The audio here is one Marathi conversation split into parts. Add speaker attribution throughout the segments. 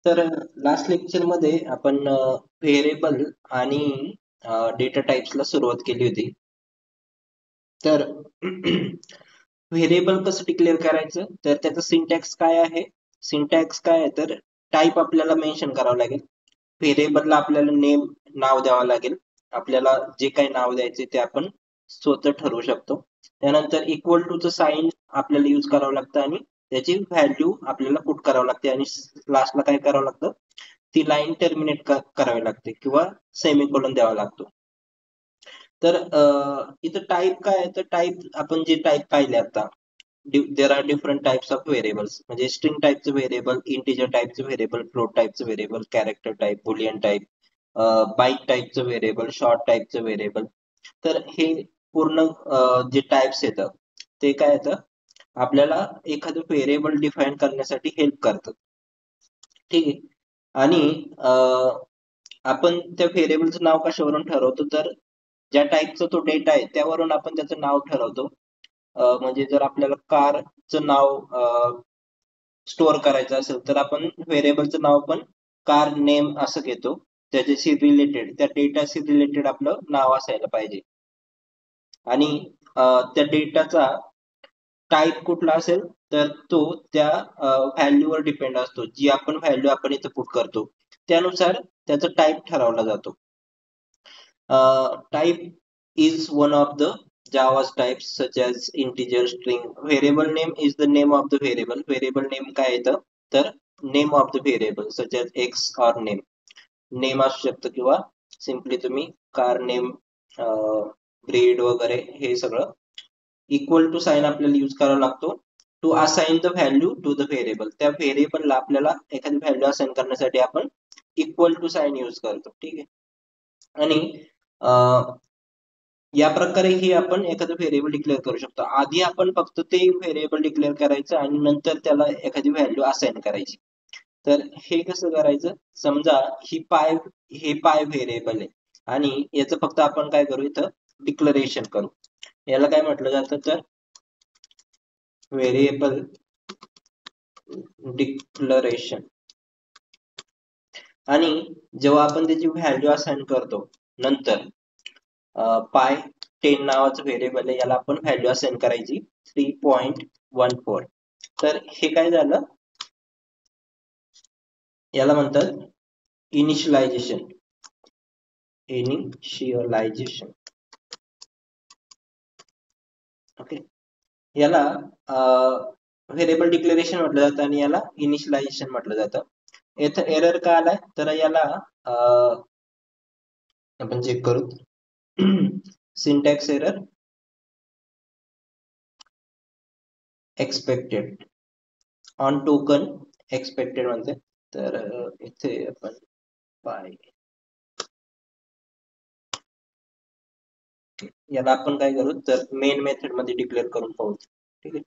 Speaker 1: तर लास्ट लेक्चर मध्ये आपण व्हेरिएबल आणि डेटा टाइप्सला सुरुवात केली होती. तर व्हेरिएबल कसं डिक्लेअर करायचं, तर त्याचं सिंटॅक्स काय आहे? सिंटॅक्स काय आहे, तर टाइप आपल्याला मेन्शन करावं लागेल. व्हेरिएबलला आपल्याला नेम नाव द्यावं लागेल. आपल्याला जे काही नाव द्यायचे ते आपण स्वतः ठरवू शकतो. त्यानंतर इक्वल टूचं साइन आपल्याला यूज करावं लागतं आणि त्याची व्हॅल्यू आपल्याला पुट करावं लागते आणि लास्टला काय करावं लागतं, ती लाईन टर्मिनेट करावी लागते किंवा सेमीकोलन द्यावा लागतो. तर इथं टाइप काय आहे, तर टाइप आपण जे टाइप पाहिले आता, there are different types of variables, म्हणजे स्ट्रिंग टाइपचं व्हेरिएबल, इंटिजर टाइपचं व्हेरिएबल, फ्लोट टाइपचं variable, character type, boolean type, byte टाइपचं व्हेरिएबल, शॉर्ट टाइपचं व्हेरिएबल. तर हे पूर्ण जे टाइप्स येतं ते काय येतं, आपल्याला एखादं व्हेरिएबल डिफाईन करण्यासाठी हेल्प करतात. ठीक आहे. आणि आपण त्या व्हेरिएबलचं नाव कशावरून ठरवतो, तर ज्या टाईपचा तो डेटा आहे त्यावरून आपण त्याचं नाव ठरवतो. म्हणजे जर आपल्याला कारचं नाव स्टोअर करायचं असेल तर आपण व्हेरिएबलचं नाव पण कार नेम असं घेतो. त्याच्याशी रिलेटेड, त्या डेटाशी रिलेटेड आपलं नाव असायला पाहिजे. आणि त्या डेटाचा टाइप कुठला असेल तर तो त्या व्हॅल्यूवर डिपेंड असतो. जी आपण व्हॅल्यू आपण इथे पुट करतो त्यानुसार त्याचा टाइप ठरवला जातो. Type is one of the Java's types such as integer, string. Variable name is the name of the variable. Variable name काय येतं, तर name of the variable such as x or name. Name असू शकतं किंवा simply तुम्ही car name, breed वगैरे हे सगळं. इक्वल टू साइन आपल्याला यूज करावा लागतो to assign the value to the variable. त्या व्हेरिएबलला आपल्याला एखादी व्हॅल्यू असाइन करण्यासाठी आपण इक्वल टू साइन यूज करतो. ठीक आहे. आणि या प्रकारेही आपण एखादं व्हेरिएबल डिक्लेअर करू शकतो. आधी आपण फक्त ते व्हेरिएबल डिक्लेअर करायचं आणि नंतर त्याला एखादी व्हॅल्यू असाइन करायची. तर हे कसं करायचं, समजा हे पाय व्हेरिएबल आहे आणि याचं फक्त आपण काय करू, इथं डिक्लरेशन करू. याला काय म्हटलं जातं, तर व्हेरिएबल डिक्लरेशन. आणि जेव्हा आपण त्याची व्हॅल्यू असाइन करतो नंतर, पाय 10 नावाचं व्हेरिएबल आहे, याला आपण व्हॅल्यू असाइन करायची 3.14. तर हे काय झालं, याला म्हणतात इनिशियलायझेशन. ओके. याला व्हेरिएबल डिक्लेरेशन म्हटलं जातं आणि याला इनिशियलायझेशन म्हटलं जातं. इथं एरर का आलाय, तर याला आपण चेक करू. Syntax error expected on token expected म्हणते. तर इथे आपण पाय, याला आपण काय करू, तर मेन मेथड मध्ये डिक्लेअर करून पाहू. ठीक आहे.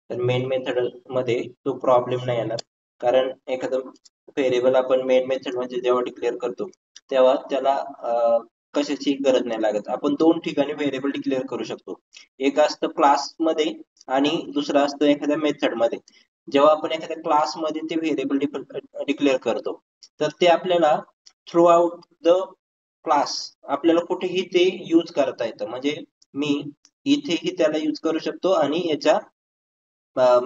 Speaker 1: तर मेन मेथड मध्ये तो प्रॉब्लेम नाही येणार, कारण एखादं व्हेरिएबल आपण मेन मेथड मध्ये जेव्हा डिक्लेअर करतो तेव्हा त्याला कशाची गरज नाही लागत. आपण दोन ठिकाणी व्हेरिएबल डिक्लेअर करू शकतो. एक असतं क्लास मध्ये आणि दुसरं असतं एखाद्या मेथड मध्ये. जेव्हा आपण एखाद्या क्लास मध्ये ते व्हेरिएबल डिक्लेअर करतो तर ते आपल्याला थ्रू आउट द क्लास आपल्याला कुठेही ते यूज करता येतं. म्हणजे मी इथेही त्याला यूज करू शकतो आणि याच्या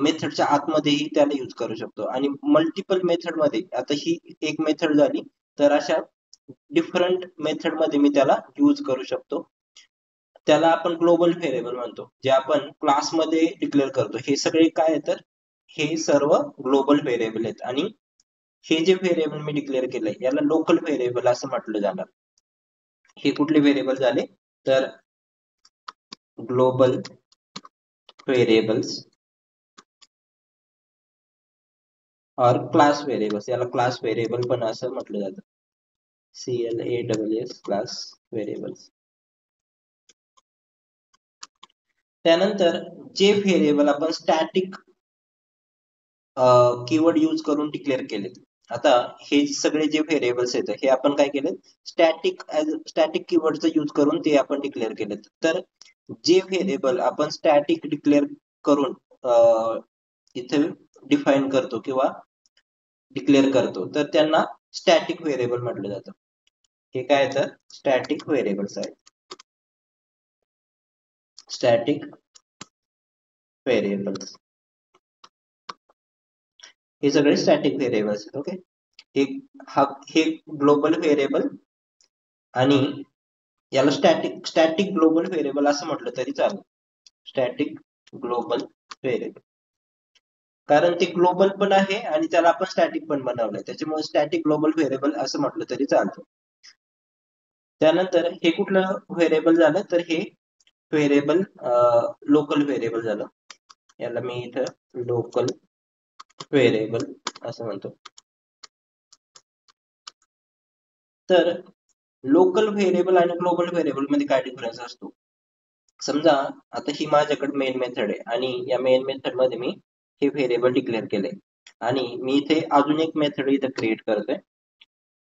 Speaker 1: मेथडच्या आतमध्येही त्याला यूज करू शकतो आणि मल्टिपल मेथड मध्ये. आता ही एक मेथड झाली, तर अशा डिफरंट मेथड मध्ये मी त्याला यूज करू शकतो. त्याला आपण ग्लोबल व्हेरिएबल म्हणतो. जे आपण क्लासमध्ये डिक्लेअर करतो हे सगळे काय आहे, तर हे सर्व ग्लोबल व्हेरिएबल आहेत. आणि हे जे व्हेरिएबल मी डिक्लेअर केलंय याला लोकल व्हेरिएबल असं म्हटलं जाणार. हे कुठले व्हेरिएबल झाले, तर ग्लोबल व्हेरिएबल्स और क्लास व्हेरिएबल्स. याला क्लास व्हेरिएबल पण असं म्हटलं जातं. CLASS class variables. त्यानंतर जे व्हेरिएबल आपण स्टॅटिक कीवर्ड यूज करून डिक्लेअर केले. आता हे सगळे जे व्हेरिएबल्स आहेत हे आपण काय केले, स्टॅटिक कीवर्डचा यूज करून ते आपण डिक्लेअर केले. तर जे व्हेरिएबल आपण स्टॅटिक डिक्लेअर करून इथे डिफाईन करतो किंवा डिक्लेअर करतो तर त्यांना स्टॅटिक व्हेरिएबल म्हटलं जातं. हे काय तर स्टॅटिक व्हेरिएबल्स आहेत. स्टॅटिक व्हेरिएबल्स हे सगळे स्टॅटिक व्हेरिएबल्स आहेत. ओके, हे ग्लोबल व्हेरिएबल आणि याला स्टॅटिक ग्लोबल व्हेरिएबल असं म्हटलं तरी चालेल. स्टॅटिक ग्लोबल व्हेरिएबल कारण ते ग्लोबल पण आहे आणि त्याला आपण स्टॅटिक पण बनवलंय, त्याच्यामुळे स्टॅटिक ग्लोबल व्हेरिएबल असं म्हटलं तरी चालतं. त्यानंतर हे कुठलं व्हेरिएबल झालं तर हे व्हेरिएबल लोकल व्हेरिएबल झालं. याला मी इथं लोकल व्हेरिएबल असं म्हणतो. तर लोकल व्हेरिएबल आणि ग्लोबल व्हेरिएबल मध्ये काय डिफरन्स असतो? समजा आता ही माझ्याकडे मेन मेथड आहे आणि या मेन मेथड मध्ये मी हे व्हेरिएबल डिक्लेअर केलंय आणि मी इथे अजून एक मेथड इथं क्रिएट करतोय,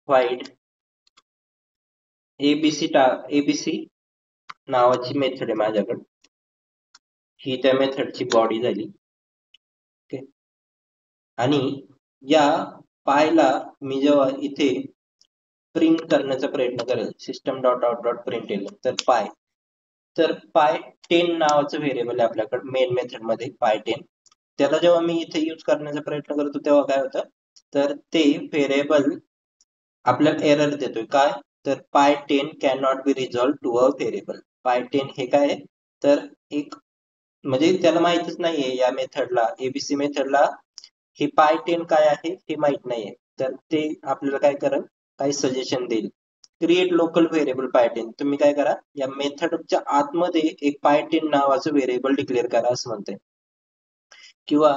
Speaker 1: व्हाईट एबीसी नावाची मेथड आहे माझ्याकडे. ही त्या मेथडची बॉडी झाली. ओके, आणि या पायला मी जेव्हा इथे प्रिंट करण्याचा प्रयत्न करेल system dot out dot print येईल तर पाय 10 नावाचं व्हेरिएबल आहे आपल्याकडे मेन मेथड मध्ये पाय 10. त्याला जेव्हा मी इथे यूज करण्याचा प्रयत्न करतो तेव्हा काय होतं तर ते व्हेरिएबल आपल्याला एरर देतोय. काय तर pi 10 can not be resolve to a variable. Pi 10 हे काय आहे तर एक म्हणजे त्याला माहितच नाहीये या मेथडला, एबीसी मेथडला हे पाय 10 काय आहे हे माहित नाहीये. तर ते आपल्याला काय करेल, काही सजेशन देईल, क्रिएट लोकल व्हेरिएबल पाय 10. तुम्ही काय करा, या मेथडच्या आतमध्ये एक पाय 10 नावाचं व्हेरिएबल डिक्लेअर करा असं म्हणते, किंवा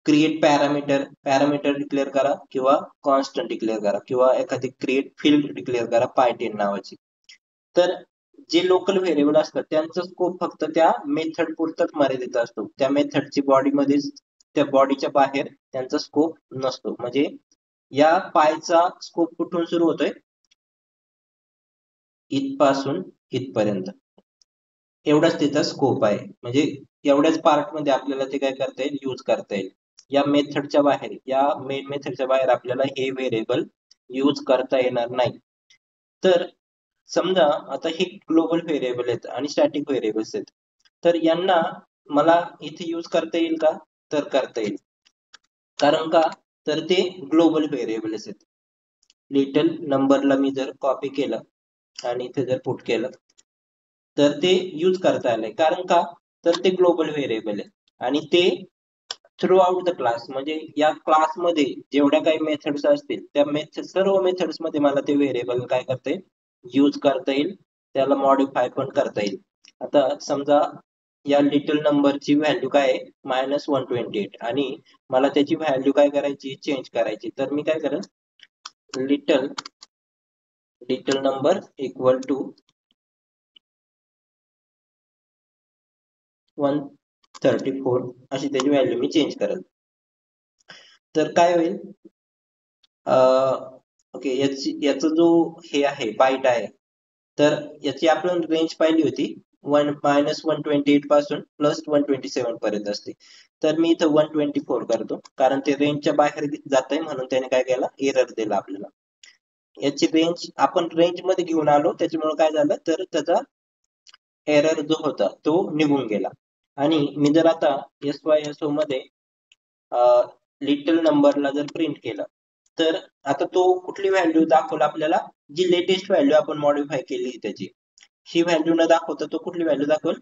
Speaker 1: क्रिएट पॅरामीटर डिक्लेअर करा, किंवा कॉन्स्टंट डिक्लेअर करा, किंवा एखादी क्रिएट फील्ड डिक्लेअर करा पाय 10 नावाची. तर जे लोकल व्हेरिएबल असतात त्यांचा स्कोप फक्त त्या मेथड पुरताच मर्यादित असतो. त्या मेथडची बॉडीमध्येच, त्या बॉडीच्या बाहेर त्यांचा स्कोप नसतो. म्हणजे या पायचा स्कोप कुठून सुरू होतोय, इथपासून इथपर्यंत एवढाच त्याचा स्कोप आहे. म्हणजे एवढ्याच पार्ट मध्ये आपल्याला ते काय करता येईल, यूज करता येईल. या मेथडच्या बाहेर, या मेन मेथडच्या बाहेर आपल्याला हे व्हेरिएबल यूज करता येणार नाही. तर समजा आता हे ग्लोबल व्हेरिएबल आहेत आणि स्टॅटिक व्हेरिएबल्स आहेत, तर यांना मला इथे यूज करता येईल का, तर करता येईल. कारण का तर ते ग्लोबल व्हेरिएबल्स आहेत. लिटल नंबरला मी जर कॉपी केलं आणि इथे जर पुट केलं तर ते यूज करता आलंय. कारण का तर ते ग्लोबल व्हेरिएबल आहे आणि ते थ्रू आउट द क्लास, म्हणजे या क्लासमध्ये जेवढ्या काही मेथड्स असतील त्या सर्व मेथड्स मध्ये मला ते व्हेरिएबल काय करता येईल, यूज करता येईल, त्याला मॉडिफाय पण करता येईल. आता समजा या लिटल नंबरची व्हॅल्यू काय आहे, -128, आणि मला त्याची व्हॅल्यू काय करायची, चेंज करायची. तर मी काय करेल, लिटल नंबर इक्वल टू 134 अशी त्याची व्हॅल्यू मी चेंज करेल. तर काय होईल, ओके, याचा जो हे आहे बाईट आहे, तर याची आपण रेंज पाहिली होती -128 पासून +127 पर्यंत असते. तर मी इथं 124 करतो कारण ते रेंजच्या बाहेर जात आहे, म्हणून त्याने काय केलं, एरर दिला आपल्याला. याची रेंज आपण रेंज मध्ये घेऊन आलो, त्याच्यामुळे काय झालं तर त्याचा एरर जो होता तो निघून गेला. आणि मी जर आता SYSO मध्ये लिटल नंबरला जर प्रिंट केलं तर आता तो कुठली व्हॅल्यू दाखवला आपल्याला, जी लेटेस्ट व्हॅल्यू आपण मॉडिफाय केली त्याची, ही व्हॅल्यू न दाखवता तो कुठली व्हॅल्यू दाखवेल,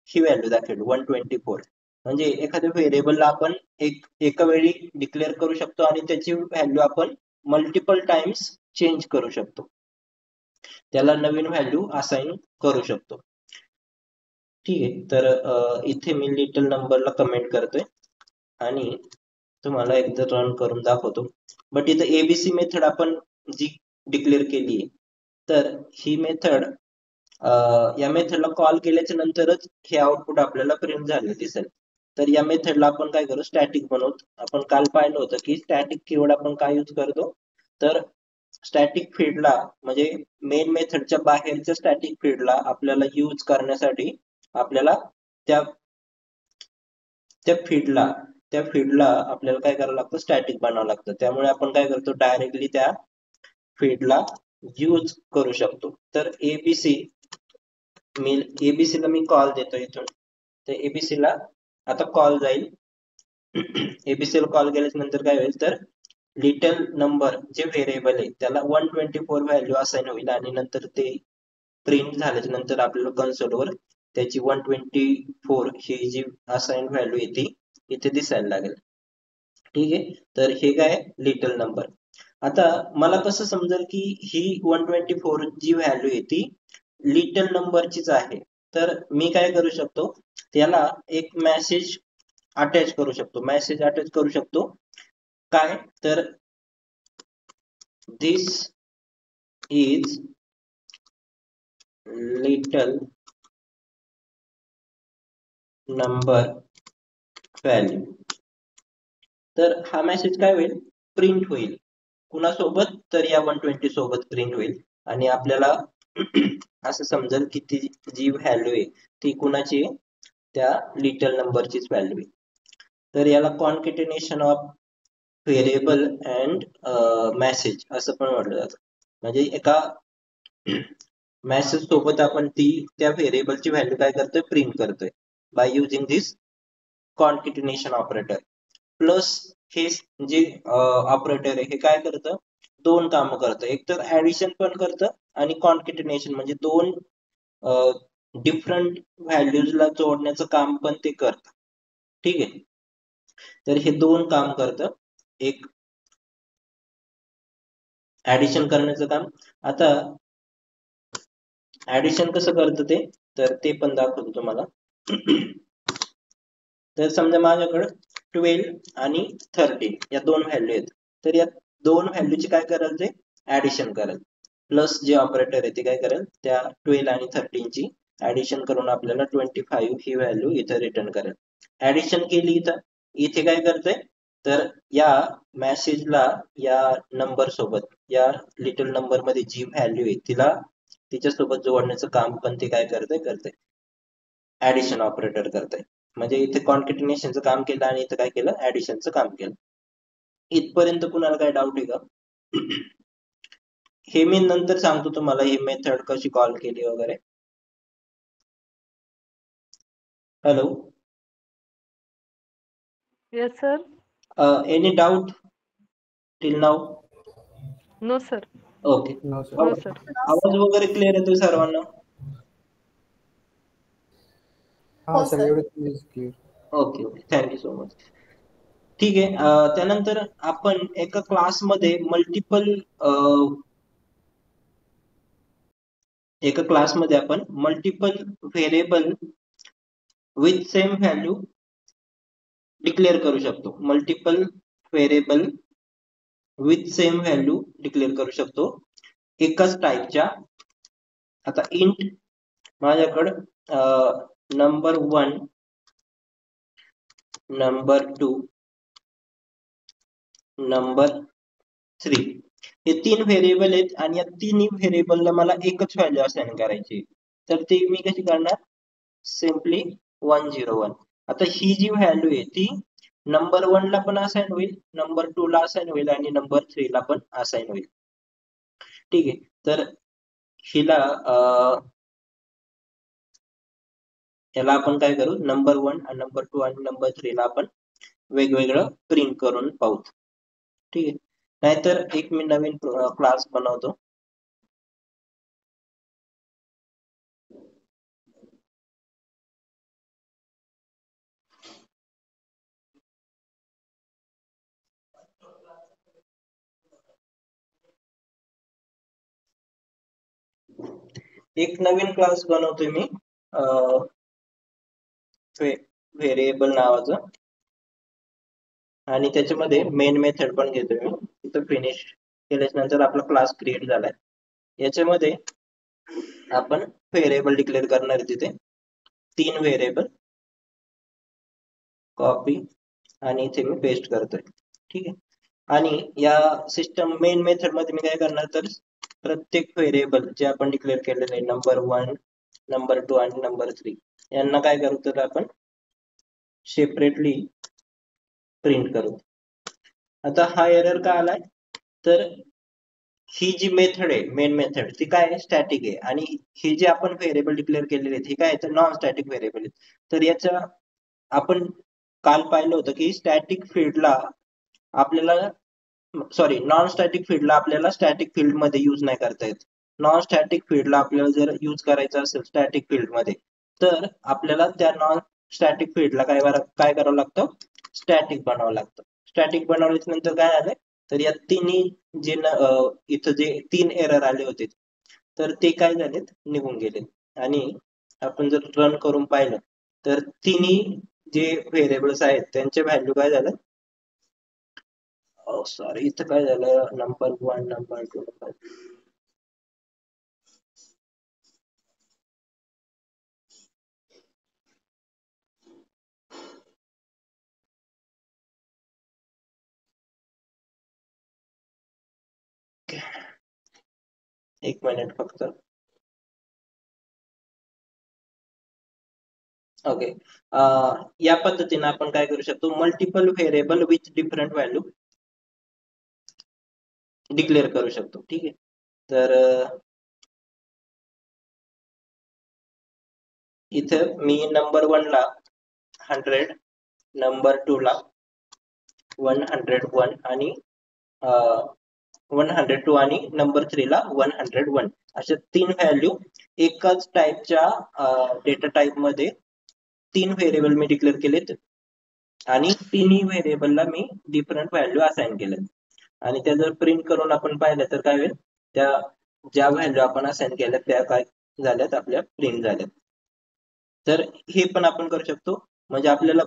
Speaker 1: ही व्हॅल्यू दाखवेल 124. म्हणजे एखाद्या व्हेरिएबलला आपण एका वेळी डिक्लेअर करू शकतो आणि त्याची व्हॅल्यू आपण मल्टिपल टाइम्स चेंज करू शकतो, त्याला नवीन व्हॅल्यू असाइन करू शकतो. ठीक आहे, तर इथे मी लिटल नंबरला कमेंट करतोय आणि तुम्हाला एकदा रन करून दाखवतो. बट इथं एबीसी मेथड आपण जी डिक्लेअर केली आहे, तर ही मेथड या मेथडला कॉल केल्याच्या नंतरच हे आउटपुट आपल्याला प्रिंट झाले दिसेल. तर या मेथडला आपण काय करू, स्टॅटिक बनवू. आपण काल पाहिलं होतं की स्टॅटिक कीवर्ड आपण काय यूज करतो, तर स्टॅटिक फील्डला म्हणजे मेन मेथडच्या बाहेरच्या स्टॅटिक फील्डला आपल्याला यूज करण्यासाठी आपल्याला त्या फील्डला त्या फील्डला आपल्याला काय करावं लागतं, स्टॅटिक बनावं लागतं. त्यामुळे आपण काय करतो, डायरेक्टली त्या फील्डला यूज करू शकतो. तर एबीसी ला मी कॉल देतो इथून. तर एबीसी ला आता कॉल जाईल. एबीसी ला कॉल केल्याच्या नंतर काय होईल, तर लिटल नंबर जे व्हेरिएबल आहे त्याला 124 व्हॅल्यू असाइन होईल आणि नंतर ते प्रिंट झाल्याच्या नंतर आपल्याला कन्सोलवर त्याची 124 ही जी असाइन व्हॅल्यू आहे ती इथे दिसायला लागेल. ठीक आहे, तर हे काय लिटल नंबर. आता मला कसं समजेल की ही 124 जी व्हॅल्यू आहे ती लिटल नंबरचीच आहे. तर मी काय करू शकतो, त्याला एक मेसेज अटॅच करू शकतो. काय तर दिस इज लिटल नंबर व्हॅल्यू. तर हा मेसेज काय होईल, प्रिंट होईल. कुणासोबत, तर या 120 सोबत प्रिंट होईल आणि आपल्याला असं समजेल की ती जी व्हॅल्यू आहे ती कुणाची आहे, त्या लिटल नंबरचीच व्हॅल्यू आहे. तर याला concatenation of variable and message असं पण म्हटलं जातं. म्हणजे एका मेसेज सोबत आपण त्या व्हेरिएबलची व्हॅल्यू काय करतोय, प्रिंट करतोय by using this concatenation operator. Plus हे जे ऑपरेटर आहे हे काय करतं, दोन कामं करतं. एक तर ऍडिशन पण करतं आणि कॉन्केटेनेशन म्हणजे दोन डिफरंट व्हॅल्यूजला जोडण्याचं काम पण ते करतं. ठीक आहे, तर हे दोन काम करतं. एक ऍडिशन करण्याचं काम. आता ऍडिशन कसं करतं ते पण दाखवतो तुम्हाला. तर समजा माझ्याकडे 12 आणि 13 या दोन व्हॅल्यू आहेत. तर या दोन व्हॅल्यूची काय करेल, ते ऍडिशन करेल. प्लस जे ऑपरेटर आहे ते काय करेल, त्या 12 आणि 13 ची ऍडिशन करून आपल्याला 25 ही व्हॅल्यू इथे रिटर्न करेल. ऍडिशन केली इथे काय करते, तर या मेसेजला या नंबर सोबत, या लिटल नंबर मध्ये जी व्हॅल्यू आहे तिला तिच्यासोबत जोडण्याचं काम पण ते काय करते, ऍडिशन ऑपरेटर करते. म्हणजे इथे कॉन्केटेनेशनचं काम केलं आणि इथे काय केलं, ऍडिशनचं काम केलं. इथपर्यंत कुणाला काय डाऊट आहे का? हे मी नंतर सांगतो तुम्हाला ही मेथड कशी कॉल केली वगैरे. Hello,
Speaker 2: Yes, sir.
Speaker 1: Any doubt till नाव?
Speaker 2: No, sir.
Speaker 1: Okay,
Speaker 3: No, sir.
Speaker 2: No, sir.
Speaker 1: आवाज वगैरे क्लिअर येतोय सर्वांना?
Speaker 3: हाँ सर, एवढं is clear.
Speaker 1: Okay okay, thank you so much. ठीक आहे, त्यानंतर आपण एका क्लासमध्ये multiple variable with same value declare करू शकतो. Multiple variable with same value declare करू शकतो एकाच टाईपच्या. आता इंट माझ्याकडं नंबर 1, नंबर 2, नंबर 3 हे 3 व्हेरिएबल आहेत आणि या तिन्ही व्हेरिएबलला मला एकच व्हॅल्यू असाइन करायची. तर ते मी कशी करणार, सिम्पली 101. आता ही जी व्हॅल्यू आहे ती नंबर 1 ला पण असाइन होईल, नंबर 2 ला असाइन होईल आणि नंबर 3 ला पण असाइन होईल. ठीक आहे, तर हिला याला आपण काय करू, नंबर 1 आणि नंबर 2 आणि नंबर 3 ला आपण वेगवेगळं प्रिंट करून पाहू. ठीक आहे, नाहीतर एक मी नवीन क्लास बनवतो. एक नवीन क्लास बनवतोय मी व्हेरिएबल नावाचं आणि त्याच्यामध्ये मेन मेथड पण घेतोय मी. इथं फिनिश केल्याच्या नंतर आपला क्लास क्रिएट झालाय. याच्यामध्ये आपण व्हेरिएबल डिक्लेअर करणार आहे. तिथे 3 व्हेरिएबल कॉपी आणि इथे मी पेस्ट करतोय. ठीक आहे, आणि या सिस्टम मेन मेथड मध्ये मी काय करणार, तर प्रत्येक व्हेरिएबल जे आपण डिक्लेअर केलेले आहे, नंबर 1, नंबर 2 आणि नंबर 3 यांना काय करू, तर आपण सेपरेटली प्रिंट करू. आता हा एरर का आलाय, तर ही जी मेथड आहे मेन मेथड ती काय आहे, स्टॅटिक आहे, आणि ही जी आपण व्हेरिएबल डिक्लेअर केलेले आहेत ही काय आहे, तर नॉन स्टॅटिक व्हेरिएबल आहे. तर याच्या आपण काल पाहिलं होतं की स्टॅटिक फील्डला आपल्याला सॉरी नॉन स्टॅटिक फील्डला आपल्याला स्टॅटिक फील्ड मध्ये यूज नाही करता येत. नॉन स्टॅटिक फील्डला आपल्याला जर यूज करायचं असेल स्टॅटिक फील्ड मध्ये, तर आपल्याला त्या नॉन स्टॅटिक फील्डला काय करावं लागतं, स्टॅटिक बनावं लागतं. स्टॅटिक बनवल्याच्या नंतर काय झालंय, तर या तिन्ही जे इथं जे 3 एरर आले होते, तर ते काय झालेत, निघून गेले. आणि आपण जर रन करून पाहिलं तर तिन्ही जे व्हेरिएबल्स आहेत त्यांचे व्हॅल्यू काय झालं, सॉरी इथं काय झालं, नंबर 1 नंबर 2 नंबर एक मिनिट फक्त. ओके, या पद्धतीने आपण काय करू शकतो, multiple variable with different value declare करू शकतो. ठीक आहे, तर इथं मी नंबर 1 ला 100, नंबर 2 ला 101 आणि 102 आणि नंबर 3 ला 101 अशा 3 व्हॅल्यू एकाच टाईपच्या डेटा टाईप मध्ये 3 व्हेरिएबल मी डिक्लेअर केलेत, आणि तिन्ही व्हेरिएबलला मी डिफरंट व्हॅल्यू असाइन केलेत. आणि त्या जर प्रिंट करून आपण पाहिलं तर काय होईल, त्या ज्या व्हॅल्यू आपण असाइन केल्यात त्या काय झाल्यात, आपल्या प्रिंट झाल्यात. तर हे पण आपण करू शकतो, म्हणजे आपल्याला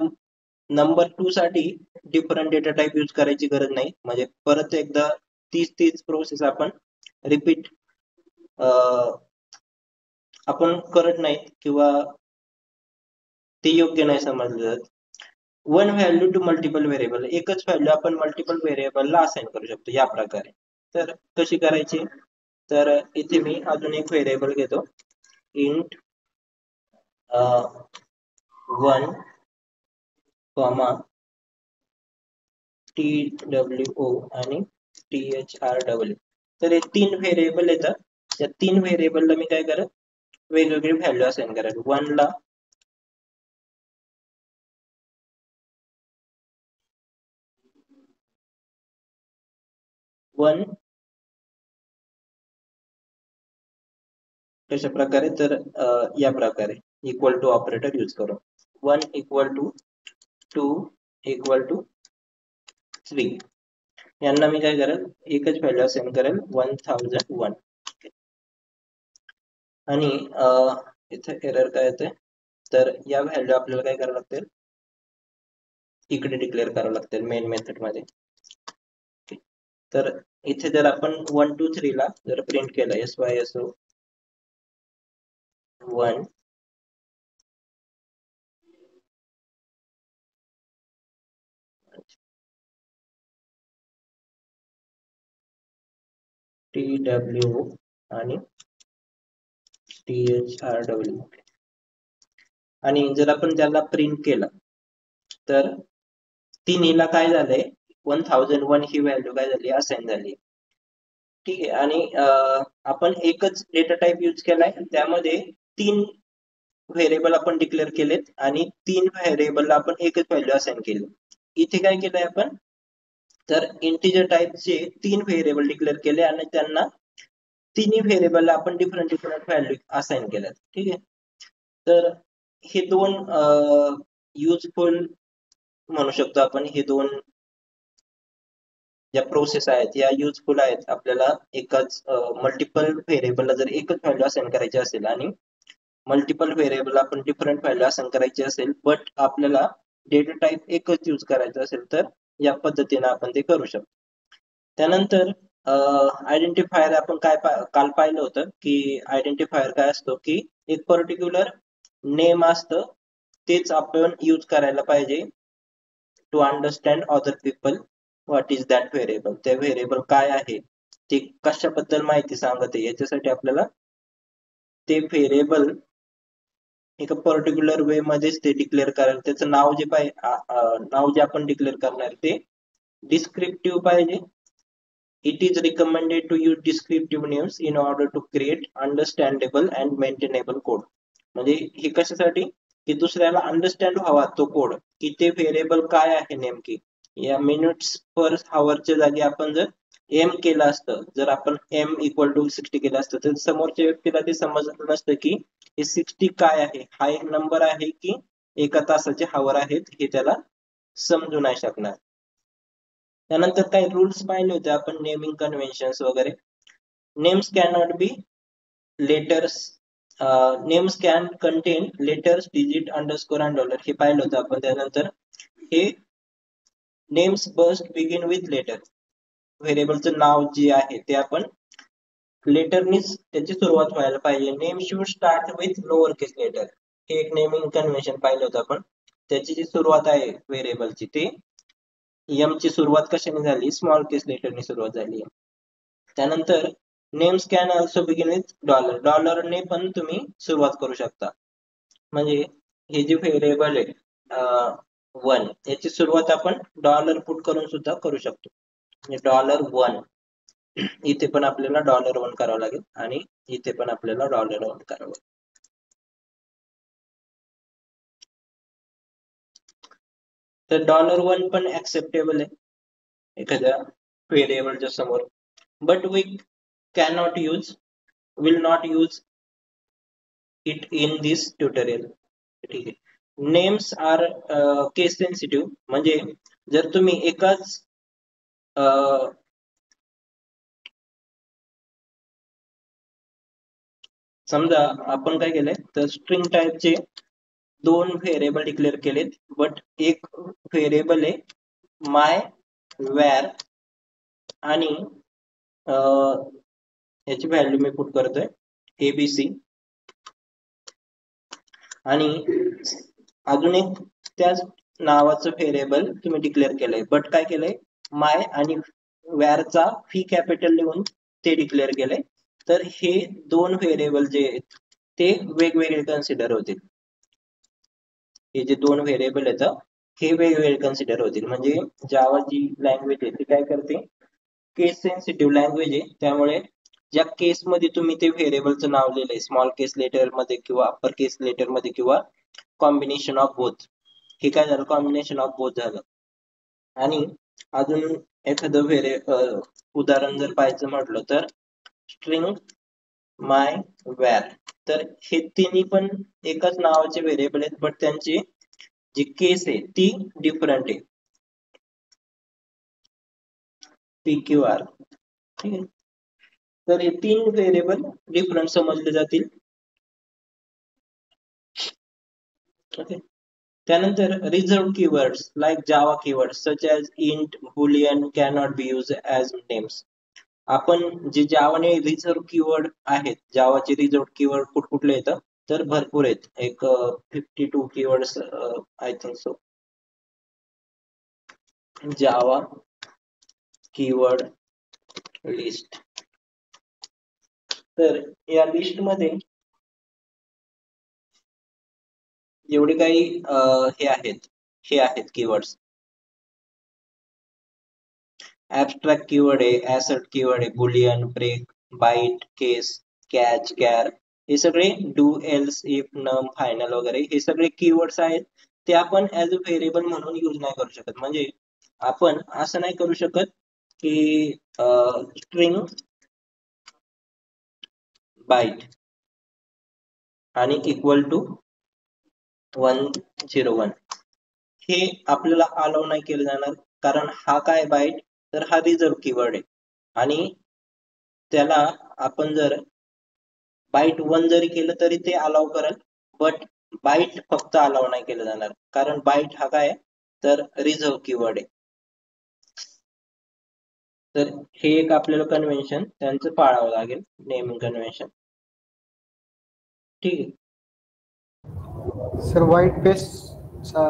Speaker 1: नंबर 2 साठी डिफरंट डेटा टाईप यूज करायची गरज नाही. म्हणजे परत एकदा तीच प्रोसेस आपण रिपीट आपण करत नाहीत, किंवा ते योग्य नाही समजलं जात. One value to multiple variable, एकच व्हॅल्यू आपण मल्टिपल व्हेरिएबलला असाइन करू शकतो या प्रकारे. तर कशी करायची, तर इथे मी अजून एक व्हेरिएबल घेतो, इंट 1 कॉमा TWO आणि THRW. तर हे 3 व्हेरिएबल येतात. त्या 3 व्हेरिएबलला मी काय करेल, वेगवेगळी व्हॅल्यू असाइन करेल. 1 ला 1 कशा प्रकारे, तर या प्रकारे इक्वल टू ऑपरेटर यूज करून 1 इक्वल टू 2 इक्वल टू 3 यांना मी काय करेल, एकच व्हॅल्यू असाइन करेल 1001. आणि इथे एरर काय येते, तर या व्हॅल्यू आपल्याला काय करावं लागतील, इकडे डिक्लेअर करावं लागतील मेन मेथड मध्ये. तर इथे जर आपण 1 2 3 ला जर प्रिंट केलं SYSO 1 TWO आणि THRW, आणि जर आपण त्याला प्रिंट केलं तर तिन्हीला काय झालंय, 1001 ही व्हॅल्यू काय झाली, असाइन झाली. ठीक आहे, आणि आपण एकच डेटा टाईप यूज केलाय, त्यामध्ये 3 व्हेरिएबल आपण डिक्लेअर केलेत आणि 3 व्हेरिएबलला आपण एकच व्हॅल्यू असाइन केली. इथे काय केलंय आपण, तर इंटिजर टाईपचे 3 व्हेरिएबल डिक्लेअर केले आणि त्यांना तिन्ही व्हेरिएबलला आपण डिफरंट व्हॅल्यू असाइन केल्यात. ठीक आहे, तर हे 2 युजफुल म्हणू शकतो आपण, हे 2 ज्या प्रोसेस आहेत या युजफुल आहेत. आपल्याला एकाच मल्टिपल व्हेरिएबलला जर एकच व्हॅल्यू असाइन करायची असेल आणि मल्टिपल व्हेरिएबल आपण डिफरंट व्हॅल्यू असाइन करायची असेल, बट आपल्याला डेटा टाईप एकच यूज करायचं असेल, तर या पद्धतीने आपण ते करू शकतो. त्यानंतर आयडेंटिफायर आपण काल पाहिलं होतं की आयडेंटिफायर काय असतो, की एक पर्टिक्युलर नेम असतं, तेच आपण यूज करायला पाहिजे to understand other people what is that variable. त्या व्हेरिएबल काय आहे, ते कशाबद्दल माहिती सांगत आहे, याच्यासाठी आपल्याला ते व्हेरिएबल एका पर्टिक्युलर वे मध्येच ते डिक्लेअर करायला, त्याचं नाव जे नाव जे आपण डिक्लेअर करणार ते डिस्क्रिप्टिव्ह पाहिजे. It is recommended to use descriptive names in order to create understandable and maintainable code. म्हणजे हे कशासाठी की दुसऱ्याला अंडरस्टँड व्हावा तो कोड, की ते व्हेरिएबल काय आहे नेमकी. या मिनिट्स पर हॉवरच्या जागी आपण जर एम केलं असतं, जर आपण एम इक्वल टू 60 केलं असतं, तर समोरच्या व्यक्तीला ते समजलं नसतं की हे 60 काय आहे, हा एक नंबर आहे की एका तासाचे हॉवर आहेत, हे त्याला समजू नाही शकणार. त्यानंतर काही रूल्स पाहिले होते आपण, नेमिंग कन्व्हेन्शन्स वगैरे. Names can not be letters, names can contain letters, digit, underscore and dollar, हे पाहिलं होतं आपण. त्यानंतर हे names must begin with letter, व्हेरिएबलचं नाव जे आहे ते आपण लेटरनीच त्याची सुरुवात व्हायला पाहिजे. Name should start with lower case letter, हे एक नेमिंग कन्व्हेन्शन पाहिलं होतं आपण. त्याची जी सुरुवात आहे व्हेरिएबलची ते एम ची सुरुवात कशाने झाली, स्मॉल केस लेटरने सुरुवात झाली. त्यानंतर names can also begin with dollar, डॉलरने पण तुम्ही सुरुवात करू शकता. म्हणजे हे जे व्हेरिएबल आहे 1, याची सुरुवात आपण डॉलर पुट करून सुद्धा करू शकतो. म्हणजे $1, इथे पण आपल्याला $1 करावं लागेल आणि इथे पण आपल्याला $1 करावं लागेल. तर $1 पण ऍक्सेप्टेबल आहे एखाद्या व्हेरिएबलच्या समोर, but we cannot use, will not use it in this tutorial. ठीक आहे. नेम्स आर केस सेन्सिटिव्ह, म्हणजे जर तुम्ही एकाच समजा आपण काय केलंय, तर स्ट्रिंग टाईपचे 2 व्हेरिएबल डिक्लेअर केलेत, बट एक व्हेरिएबल आहे माय वॅर आणि याची व्हॅल्यू मी पुट करतोय एबीसी, आणि अजून एक त्याच नावाचं व्हेरिएबल तुम्ही डिक्लेअर केलंय, बट काय केलंय, माय आणि वॅरचा फी कॅपिटल लिहून ते डिक्लेअर केलंय. तर हे 2 व्हेरिएबल जे आहेत ते वेगवेगळे कन्सिडर होतील. हे जे 2 व्हेरिएबल आहेत हे वेगवेगळे कन्सिडर होतील. म्हणजे जावा जी लँग्वेज आहे ती काय करते, केस सेन्सिटिव्ह लँग्वेज आहे, त्यामुळे ज्या केस मध्ये तुम्ही ते व्हेरिएबलचं नाव लिहिलंय, स्मॉल केस लेटर मध्ये किंवा अप्पर केस लेटर मध्ये किंवा कॉम्बिनेशन ऑफ बोथ, हे काय झालं, कॉम्बिनेशन ऑफ बोथ झालं. आणि अजून एखादं उदाहरण जर पाहायचं म्हटलं तर स्ट्रिंग माय वॅर, तर हे तिन्ही पण एकाच नावाचे व्हेरिएबल आहेत, बट त्यांची जी केस आहे ती डिफरंट आहे, PQR. ठीक आहे. तर हे 3 व्हेरिएबल डिफरंट समजले जातील. ओके. त्यानंतर reserve keywords like Java keywords such as int, Boolean cannot be use as names. आपण जे जावाने रिझर्व कीवर्ड आहेत, जावाचे रिझर्व कीवर्ड कुठले येतं, तर भरपूर आहेत, एक 52 keywords I think so. Java keyword list, तर या लिस्ट मध्ये एवढे काही हे आहेत कीवर्ड्स. ऍब्स्ट्रॅक्ट कीवर्ड आहे, ऍसर्ट कीवर्ड आहे, बुलियन, ब्रेक, बाईट, केस, कॅच, कॅर, हे सगळे डू, एल्स, इफ, नम, फायनल वगैरे हे सगळे कीवर्ड्स आहेत. ते आपण ऍज अ व्हेरिएबल म्हणून यूज नाही करू शकत. म्हणजे आपण असं नाही करू शकत की स्ट्रिंग बाईट आणि इक्वल टू 101, हे आपल्याला अलाउ नाही केलं जाणार, कारण हा काय बाईट, तर हा रिझर्व कीवर्ड आहे आणि त्याला आपण जर बाईट 1 जरी केलं तरी ते अलाउ करेल, बट बाईट फक्त अलाउ नाही केलं जाणार, कारण बाईट हा काय, तर रिझर्व कीवर्ड आहे. तर हे एक आपल्याला कन्व्हेन्शन त्यांचं पाळावं लागेल, नेमिंग कन्व्हेन्शन. ठीक आहे.
Speaker 3: सर व्हाईट पेस्टचा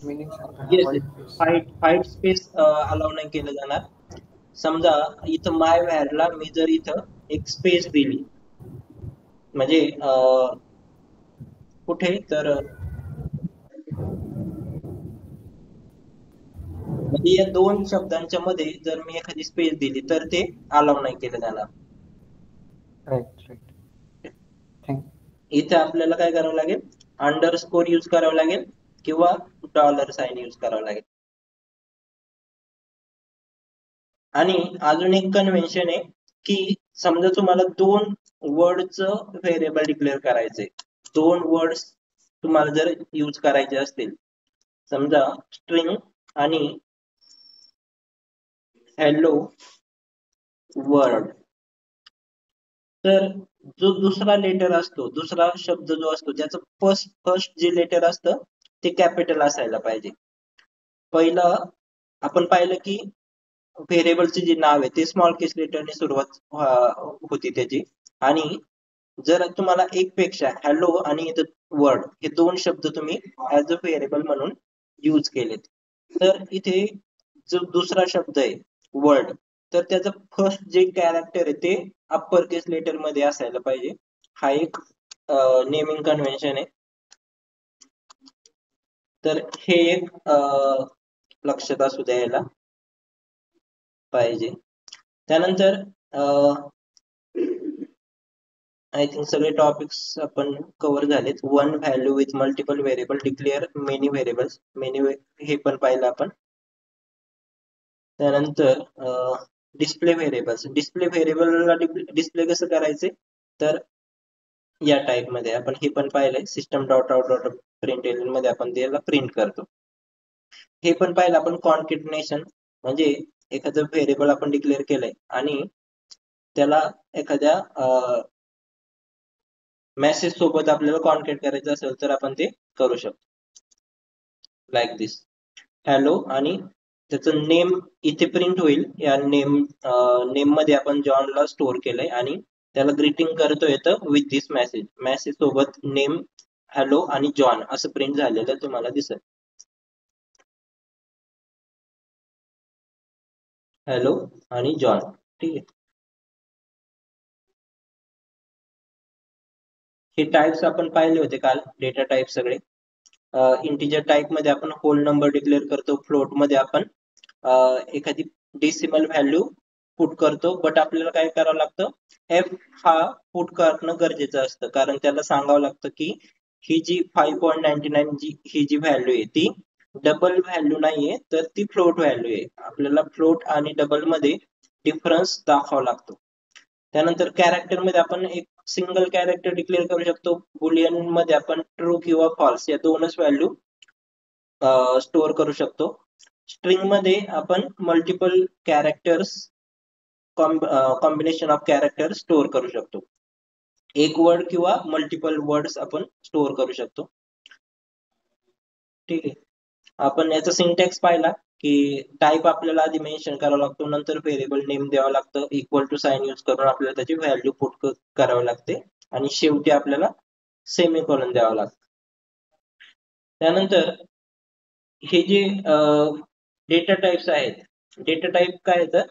Speaker 3: मीनिंग सांगा.
Speaker 1: Yes,
Speaker 3: white paste
Speaker 1: fight space allow नाही केलं जाणार. समजा इथं माय व्हॅरला मी जर इथं एक स्पेस दिली, म्हणजे कुठे तर म्हणजे या दोन शब्दांच्या मध्ये जर मी एखादी स्पेस दिली तर ते अलाउ नाही केलं जाणार.
Speaker 3: Right right. थँक
Speaker 1: इथे आपल्याला काय करावं लागेल, अंडरस्कोर यूज करावं लागेल किंवा डॉलर साइन यूज करावं लागेल. आणि अजून एक कन्व्हेन्शन आहे की समजा तुम्हाला दोन वर्डचं व्हेरिएबल डिक्लेअर करायचंय, दोन वर्ड्स तुम्हाला जर यूज करायचे असतील, समजा स्ट्रिंग आणि हॅलो वर्ड, तर जो दुसरा लेटर असतो, दुसरा शब्द जो असतो ज्याचं फर्स्ट जे लेटर असतं ते कॅपिटल असायला पाहिजे. पहिलं आपण पाहिलं की व्हेरिएबलचे जे नाव आहे ते स्मॉल केस लेटरने सुरुवात होती त्याची. आणि जर तुम्हाला एक पेक्षा हॅलो आणि वर्ड हे दोन शब्द तुम्ही ऍज अ व्हेरिएबल म्हणून यूज केलेत, तर इथे जो दुसरा शब्द आहे वर्ड, तर त्याचं फर्स्ट जे कॅरेक्टर आहे ते अप्पर केस लेटर मध्ये असायला पाहिजे. हा एक नेमिंग कन्व्हेन्शन आहे. तर हे एक लक्षात असू द्यायला पाहिजे. त्यानंतर आय थिंक सगळे टॉपिक्स आपण कव्हर झालेत. One value with multiple variable, declare many variables, हे पण पाहिलं आपण. त्यानंतर डिस्प्ले व्हेरिएबल्स, डिस्प्ले व्हेरिएबलला डिस्प्ले कसं करायचे तर या टाइप मध्ये आपण हे पण पाहिलंय, system dot out dot print मध्ये आपण त्याला प्रिंट करतो. हे पण पाहिलं आपण कॉन्केटनेशन, म्हणजे एखादं व्हेरिएबल आपण डिक्लेअर केलंय आणि त्याला एखाद्या मेसेज सोबत आपल्याला कॉन्केट करायचं असेल तर आपण ते करू शकतो. लाईक दिस हॅलो, आणि त्याचं नेम इथे प्रिंट होईल. या नेम मध्ये आपण जॉनला स्टोअर केलंय आणि त्याला ग्रीटिंग करतो येतं विथ दिस मेसेज, मेसेज सोबत नेम हॅलो आणि जॉन असं प्रिंट झालेलं तुम्हाला दिसेल. हॅलो आणि जॉन, ठीक आहे. हे टाइप्स आपण पाहिले होते काल, डेटा टाइप सगळे. इंटिजर टाइप मध्ये आपण होल नंबर डिक्लेअर करतो, फ्लोट मध्ये आपण एखादी डेसिमल व्हॅल्यू पुट करतो, बट आपल्याला काय करावं लागतं, एफ हा पुट करणं गरजेचं असतं, कारण त्याला सांगावं लागतं की ही जी 5.99 ही जी व्हॅल्यू आहे ती डबल व्हॅल्यू नाहीये, तर ती फ्लोट व्हॅल्यू आहे. आपल्याला फ्लोट आणि डबल मध्ये डिफरन्स दाखवावा लागतो. त्यानंतर कॅरेक्टर मध्ये आपण एक सिंगल कॅरेक्टर डिक्लेअर करू शकतो. बुलियन मध्ये आपण ट्रू किंवा फॉल्स या दोनच व्हॅल्यू स्टोअर करू शकतो. स्ट्रिंग मध्ये आपण multiple characters, combination of character store करू शकतो. एक वर्ड किंवा मल्टिपल वर्ड्स आपण स्टोअर करू शकतो. ठीक आहे. आपण याचा सिंटॅक्स पाहिला की टाइप आपल्याला आधी मेन्शन करावा लागतो, नंतर व्हेरिएबल नेम द्यावं लागतं, इक्वल टू साइन यूज करून आपल्याला त्याची व्हॅल्यू पुट करावी लागते आणि शेवटी आपल्याला सेमीकोलन द्यावं लागतं. त्यानंतर हे जे डेटा टाइप्स आहेत, डेटा टाइप काय तर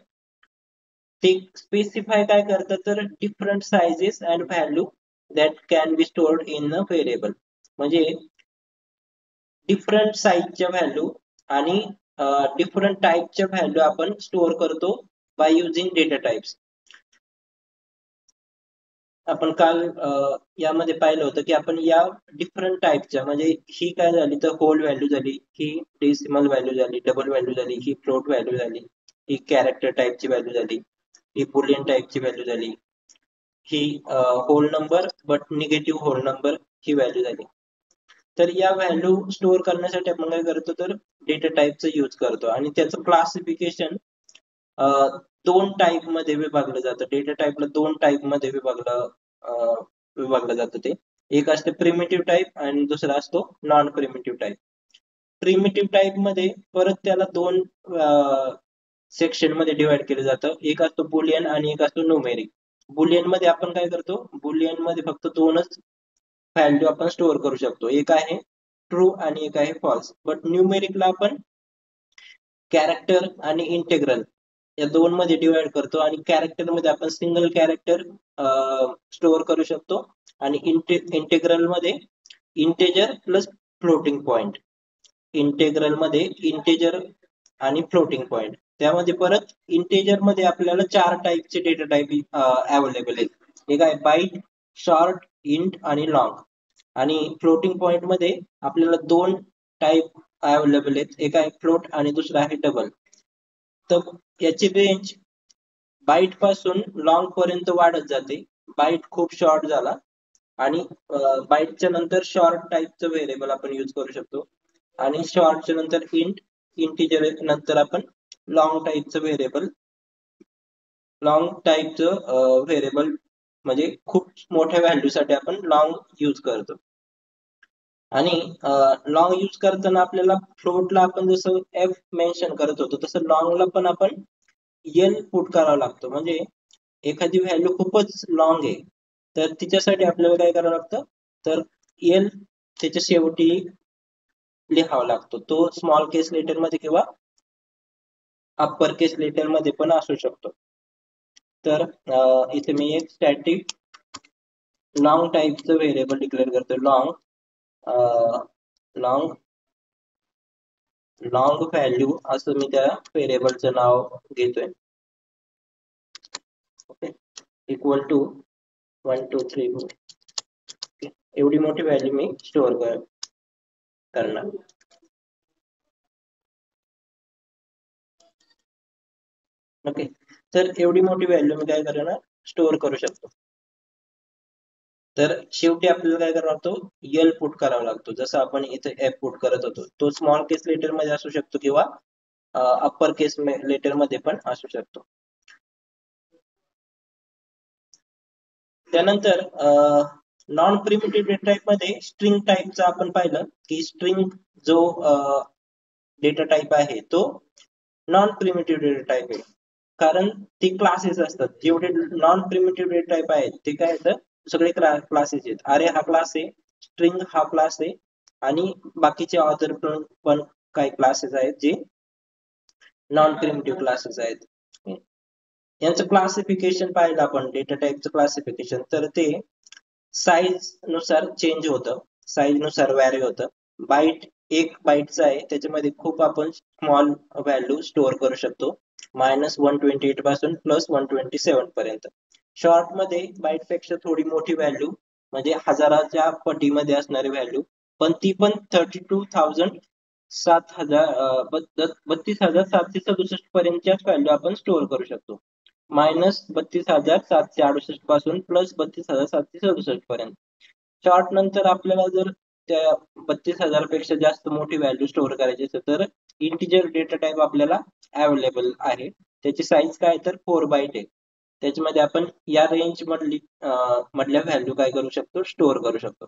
Speaker 1: ते स्पेसिफाय काय करतात तर different sizes and value that can be stored in a variable, म्हणजे डिफरंट साईजच्या व्हॅल्यू आणि डिफरंट टाइपच्या व्हॅल्यू आपण स्टोअर करतो बाय युझिंग डेटा टाइप्स. आपण काल यामध्ये पाहिलं होतं की आपण या डिफरंट टाइपच्या, म्हणजे ही काय झाली तर होल व्हॅल्यू झाली, ही डेसिमल व्हॅल्यू झाली, डबल व्हॅल्यू झाली, ही फ्लोट व्हॅल्यू झाली, ही कॅरेक्टर टाइपची व्हॅल्यू झाली, ही बुलियन टाइपची व्हॅल्यू झाली, ही whole number but negative whole number ही व्हॅल्यू झाली. तर या व्हॅल्यू स्टोअर करण्यासाठी आपण काय करतो तर डेटा टाइपचा यूज करतो आणि त्याचं क्लासिफिकेशन दोन टाइप मध्ये विभागलं जातं. डेटा टाइपला दोन टाइप मध्ये विभागलं जातं. ते एक असते प्रिमिटिव्ह टाइप आणि दुसरा असतो non primitive type. Primitive type मध्ये परत त्याला दोन सेक्शन मध्ये डिवाइड केलं जातं, एक असतो बुलियन आणि एक असतो न्यूमेरिक. बुलियन मध्ये आपण काय करतो, बुलियन मध्ये फक्त दोनच व्हॅल्यू आपण स्टोअर करू शकतो, एक आहे ट्रू आणि एक आहे फॉल्स. बट न्यूमेरिकला आपण कॅरेक्टर आणि इंटेग्रल या दोन मध्ये डिवाइड करतो आणि कॅरेक्टर मध्ये आपण सिंगल कॅरेक्टर स्टोअर करू शकतो आणि इंटेग्रल मध्ये integer plus floating point. Integral मध्ये इंटेजर आणि फ्लोटिंग पॉइंट. त्यामध्ये परत इंटेजर मध्ये आपल्याला 4 टाईपचे डेटा टाईप अवेलेबल आहेत. एक आहे बाईट, शॉर्ट, इंट आणि लॉंग. आणि फ्लोटिंग पॉइंट मध्ये आपल्याला 2 टाईप अवेलेबल आहेत. एक आहे फ्लोट आणि दुसरा आहे डबल. तर याची रेंज बाईट पासून लॉंग पर्यंत वाढत जाते. बाईट खूप शॉर्ट झाला आणि बाईटच्या नंतर शॉर्ट टाईपचं व्हेरिएबल आपण यूज करू शकतो. आणि शॉर्टच्या नंतर इंटिजर नंतर आपण लॉंग टाईपचं व्हेरिएबल म्हणजे खूप मोठ्या व्हॅल्यू साठी आपण लॉंग यूज करतो. आणि लॉंग यूज करताना आपल्याला फ्लोटला आपण जसं एफ मेन्शन करत होतो तसं लॉंगला पण आपण एल पुट करावा लागतो. म्हणजे एखादी व्हॅल्यू खूपच लॉंग आहे तर तिच्यासाठी आपल्याला काय करावं लागतं, तर एल त्याच्या शेवटी लिहावा लागतो. तो स्मॉल केस लेटर मध्ये किंवा अप्पर केस लेटर मध्ये पण असू शकतो. तर इथे मी एक स्टॅटिक लॉंग टाईपचं व्हेरिएबल डिक्लेअर करतो. लॉंग व्हॅल्यू असं मी त्या व्हेरिएबलचं नाव घेतोय. Okay, equal to 1 2 3 4. एवढी मोठी व्हॅल्यू मी स्टोअर करणार. ओके, तर एवढी मोठी व्हॅल्यू मी काय करणार, स्टोअर करू शकतो. तर शेवटी आपल्याला काय करावा लागतो, एल पुट करावा लागतो. जसं आपण इथे एफ पुट करत होतो. तो स्मॉल केस लेटर मध्ये असू शकतो किंवा अप्पर केस लेटर मध्ये पण असू शकतो. त्यानंतर नॉन प्रिमिटिव्ह डेटा टाईप मध्ये स्ट्रिंग टाईपचा आपण पाहिलं की स्ट्रिंग जो डेटा टाईप आहे तो नॉन प्रिमिटिव्ह डेटा टाईप आहे. कारण ती क्लासेस असतात. जेवढे नॉन प्रिमिटिव्ह डेटा टाईप आहेत ते काय येतं, सगळे क्लासेस आहेत. अरे हा क्लास आहे, स्ट्रिंग हा क्लास आहे आणि बाकीचे ऑदर पण काही क्लासेस आहेत जे नॉन प्रिमिटिव्ह क्लासेस आहेत. यांचं क्लासिफिकेशन पाहिलं आपण डेटा टाईपचं क्लासिफिकेशन, तर ते साईज नुसार चेंज होतं, साईज नुसार व्हॅरी होतं. बाईट एक बाईटचा आहे त्याच्यामध्ये खूप आपण स्मॉल व्हॅल्यू स्टोअर करू शकतो, -128 पासून +127 पर्यंत. शॉर्ट मध्ये बाईट पेक्षा थोडी मोठी व्हॅल्यू म्हणजे हजाराच्या पटीमध्ये असणारी व्हॅल्यू, पण ती पण 32,767 पर्यंतच्याच व्हॅल्यू आपण स्टोअर करू शकतो. -32,768 पासून +32,767 पर्यंत. शॉर्ट नंतर आपल्याला जर त्या 32,000 पेक्षा जास्त मोठी व्हॅल्यू स्टोअर करायची असेल तर इंटिजर डेटा टाईप आपल्याला अवेलेबल आहे. त्याची साईज काय तर 4 बाईट आहे. त्याच्यामध्ये आपण या रेंज मधल्या व्हॅल्यू काय करू शकतो, स्टोअर करू शकतो.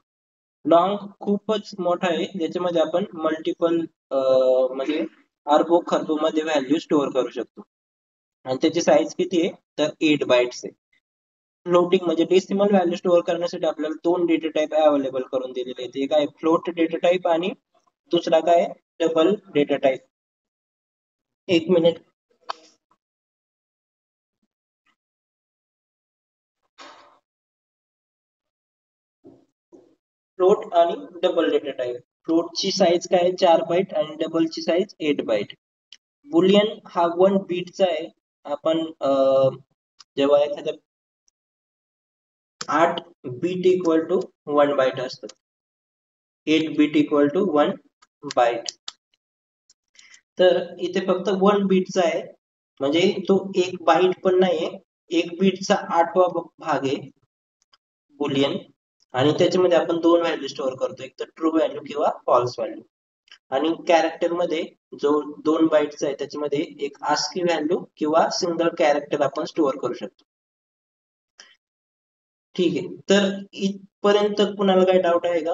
Speaker 1: लॉंग खूपच मोठा आहे, ज्याच्यामध्ये आपण मल्टिपल म्हणजे अरबो खरबो मध्ये व्हॅल्यू स्टोअर करू शकतो. आणि त्याची साईज किती आहे तर 8 बाईट्स आहे. फ्लोटिंग म्हणजे डेसिमल व्हॅल्यू स्टोअर करण्यासाठी आपल्याला 2 डेटा टाईप अवेलेबल करून दिलेले आहेत. एक आहे फ्लोट डेटा टाईप आणि दुसरा काय डबल डेटा टाईप. एक मिनिट. फ्लोट आणि डबल डेटा टाईप. फ्लोटची साईज काय 4 बाईट आणि डबलची साईज 8 बाईट. बुलियन हा 1 बीटचा आहे. आपण जेव्हा एखाद्या 8 बीट इक्वल टू 1 बाईट असतं, 8 बीट इक्वल टू 1 बाईट. तर इथे फक्त 1 बीटचा आहे, म्हणजे तो 1 बाईट पण नाहीये, 1 बीटचा 8वा भाग आहे बुलियन. आणि त्याच्यामध्ये आपण 2 व्हॅल्यू स्टोअर करतो, एक तर ट्रू व्हॅल्यू किंवा फॉल्स व्हॅल्यू. आणि कॅरेक्टर मध्ये जो 2 बाईटचा आहे त्याच्यामध्ये एक आस्की व्हॅल्यू किंवा सिंगल कॅरेक्टर आपण स्टोअर करू शकतो. ठीक आहे, तर इथपर्यंत कुणाला काही डाऊट आहे का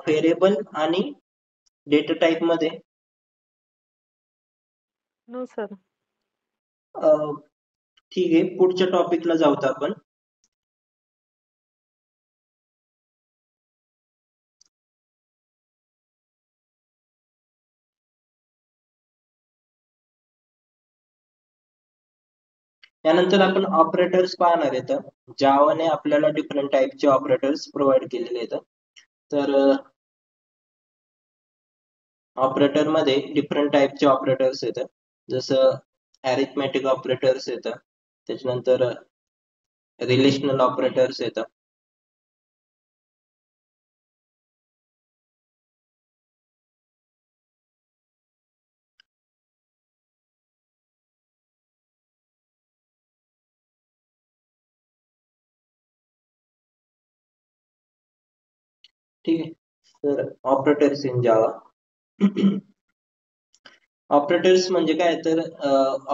Speaker 1: व्हेरिएबल आणि डेटा टाईप मध्ये?
Speaker 2: No sir.
Speaker 1: ठीक आहे, पुढच्या टॉपिकला जाऊत आपण. त्यानंतर आपण ऑपरेटर्स पाहणार आहेत. जावाने आपल्याला डिफरंट टाईपचे ऑपरेटर्स प्रोव्हाइड केलेले आहेत. तर ऑपरेटर मध्ये डिफरंट टाईपचे ऑपरेटर्स येतात, जसं अरिथमेटिक ऑपरेटर्स येतात, त्याच्यानंतर रिलेशनल ऑपरेटर्स येतात. ठीक आहे. तर ऑपरेटर्स इन जावा. ऑपरेटर्स म्हणजे काय, तर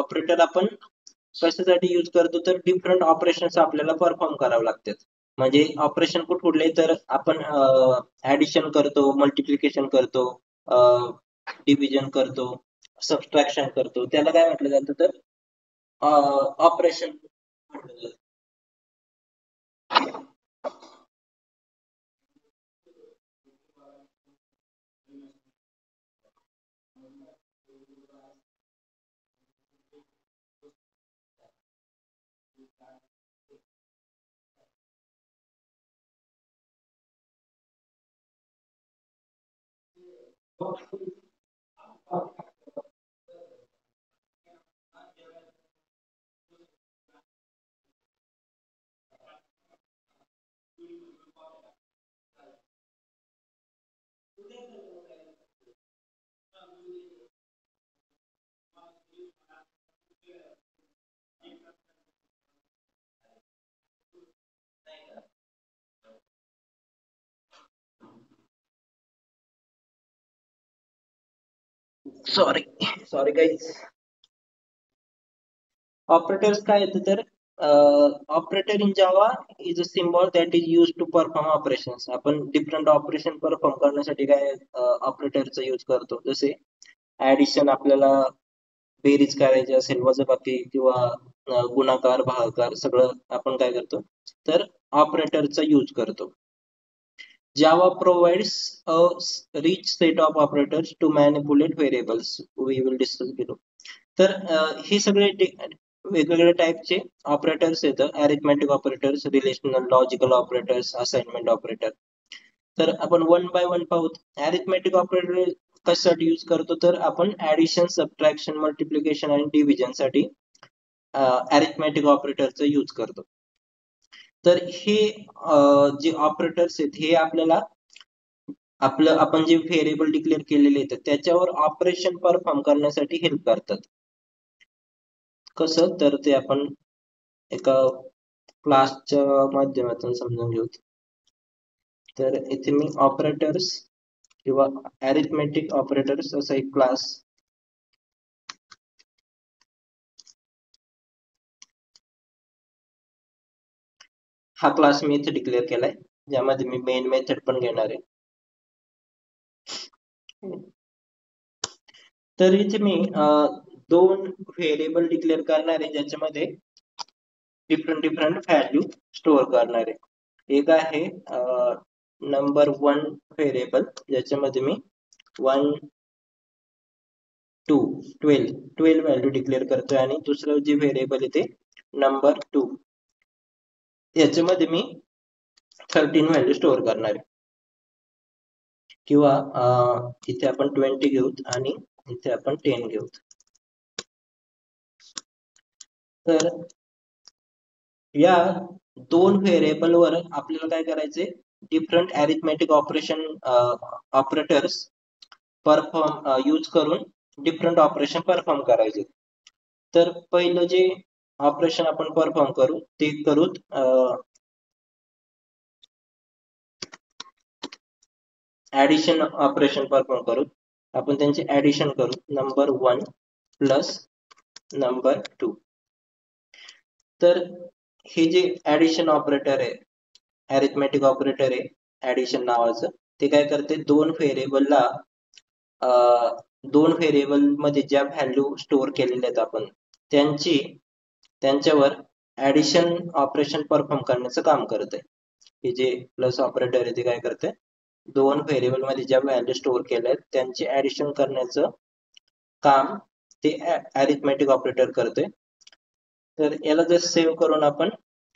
Speaker 1: ऑपरेटर आपण कशासाठी यूज करतो, तर डिफरंट ऑपरेशन्स आपल्याला परफॉर्म करावे लागतात. म्हणजे ऑपरेशन कुठले, तर आपण ऍडिशन करतो, मल्टिप्लिकेशन करतो, डिव्हिजन करतो, सबट्रॅक्शन करतो, त्याला काय म्हटलं जातं, तर ऑपरेशन म्हटलं जातं. Sorry sorry guys. ऑपरेटर्स काय येतं, तर operator in Java is a symbol that is use to perform operations. आपण डिफरंट ऑपरेशन परफॉर्म करण्यासाठी काय ऑपरेटरचा यूज करतो, जसे ऍडिशन आपल्याला बेरीज करायची असेल, वजाबाकी किंवा गुणाकार, भागाकार सगळं आपण काय करतो, तर ऑपरेटरचा यूज करतो. Java provides a rich set of operators to manipulate variables. We will discuss below. तर हे सगळे वेगवेगळ्या टाईपचे ऑपरेटर्स येतात, arithmetic operators, relational, logical operators, assignment operator. तर आपण वन बाय वन पाहू. अरिथमेटिक ऑपरेटर कशासाठी यूज करतो, तर आपण ऍडिशन, सबट्रॅक्शन, मल्टिप्लिकेशन आणि डिव्हिजन साठी अरिथमेटिक ऑपरेटरचा यूज करतो. तर हे जे ऑपरेटर्स आहेत हे आपल्याला आपण जे व्हेरिएबल डिक्लेअर केलेले आहेत त्याच्यावर ऑपरेशन परफॉर्म करण्यासाठी हेल्प करतात. कसं, तर ते आपण एका क्लासच्या माध्यमातून समजून घेऊ. तर इथे मी ऑपरेटर्स किंवा अरिथमेटिक ऑपरेटर्स असा एक क्लास हा क्लास मी इथे डिक्लेअर केलाय, ज्यामध्ये मी मेन मेथड पण घेणार आहे. तर इथे मी दोन व्हेरिएबल डिक्लेअर करणार आहे, ज्याच्यामध्ये डिफरंट व्हॅल्यू स्टोअर करणार आहे. एक आहे नंबर 1 व्हेरिएबल, ज्याच्यामध्ये मी 1 2 12 व्हॅल्यू डिक्लेअर करतोय, आणि दुसरं जे व्हेरिएबल आहे ते नंबर 2, याच्यामध्ये मी 13 व्हॅल्यू स्टोअर करणार आहे. किंवा इथे आपण 20 घेऊ आणि इथे आपण 10 घेऊ. तर या दोन व्हेरिएबल वर आपल्याला काय करायचे, different arithmetic operation operators perform use करून डिफरंट ऑपरेशन परफॉर्म करायचे. तर पहिलं जे ऑपरेशन आपण परफॉर्म करू ते करूत ऍडिशन ऑपरेशन परफॉर्म करू. आपण त्यांचे ऍडिशन करू, नंबर 1 प्लस नंबर 2. तर हे जे ऍडिशन ऑपरेटर आहे, अरिथमेटिक ऑपरेटर आहे ऍडिशन नावाचं, ते काय करते, दोन व्हेरिएबल मध्ये ज्या व्हॅल्यू स्टोअर केलेल्या आहेत आपण त्यांच्यावर ऍडिशन ऑपरेशन परफॉर्म करण्याचं काम करत आहे. हे जे प्लस ऑपरेटर आहे ते काय करते, दोन व्हेरिएबल मध्ये ज्या व्हॅल्यू स्टोअर केल्या आहेत त्यांचे ऍडिशन करण्याचं काम ते अरिथमेटिक ऑपरेटर करते. तर याला जर सेव्ह करून आपण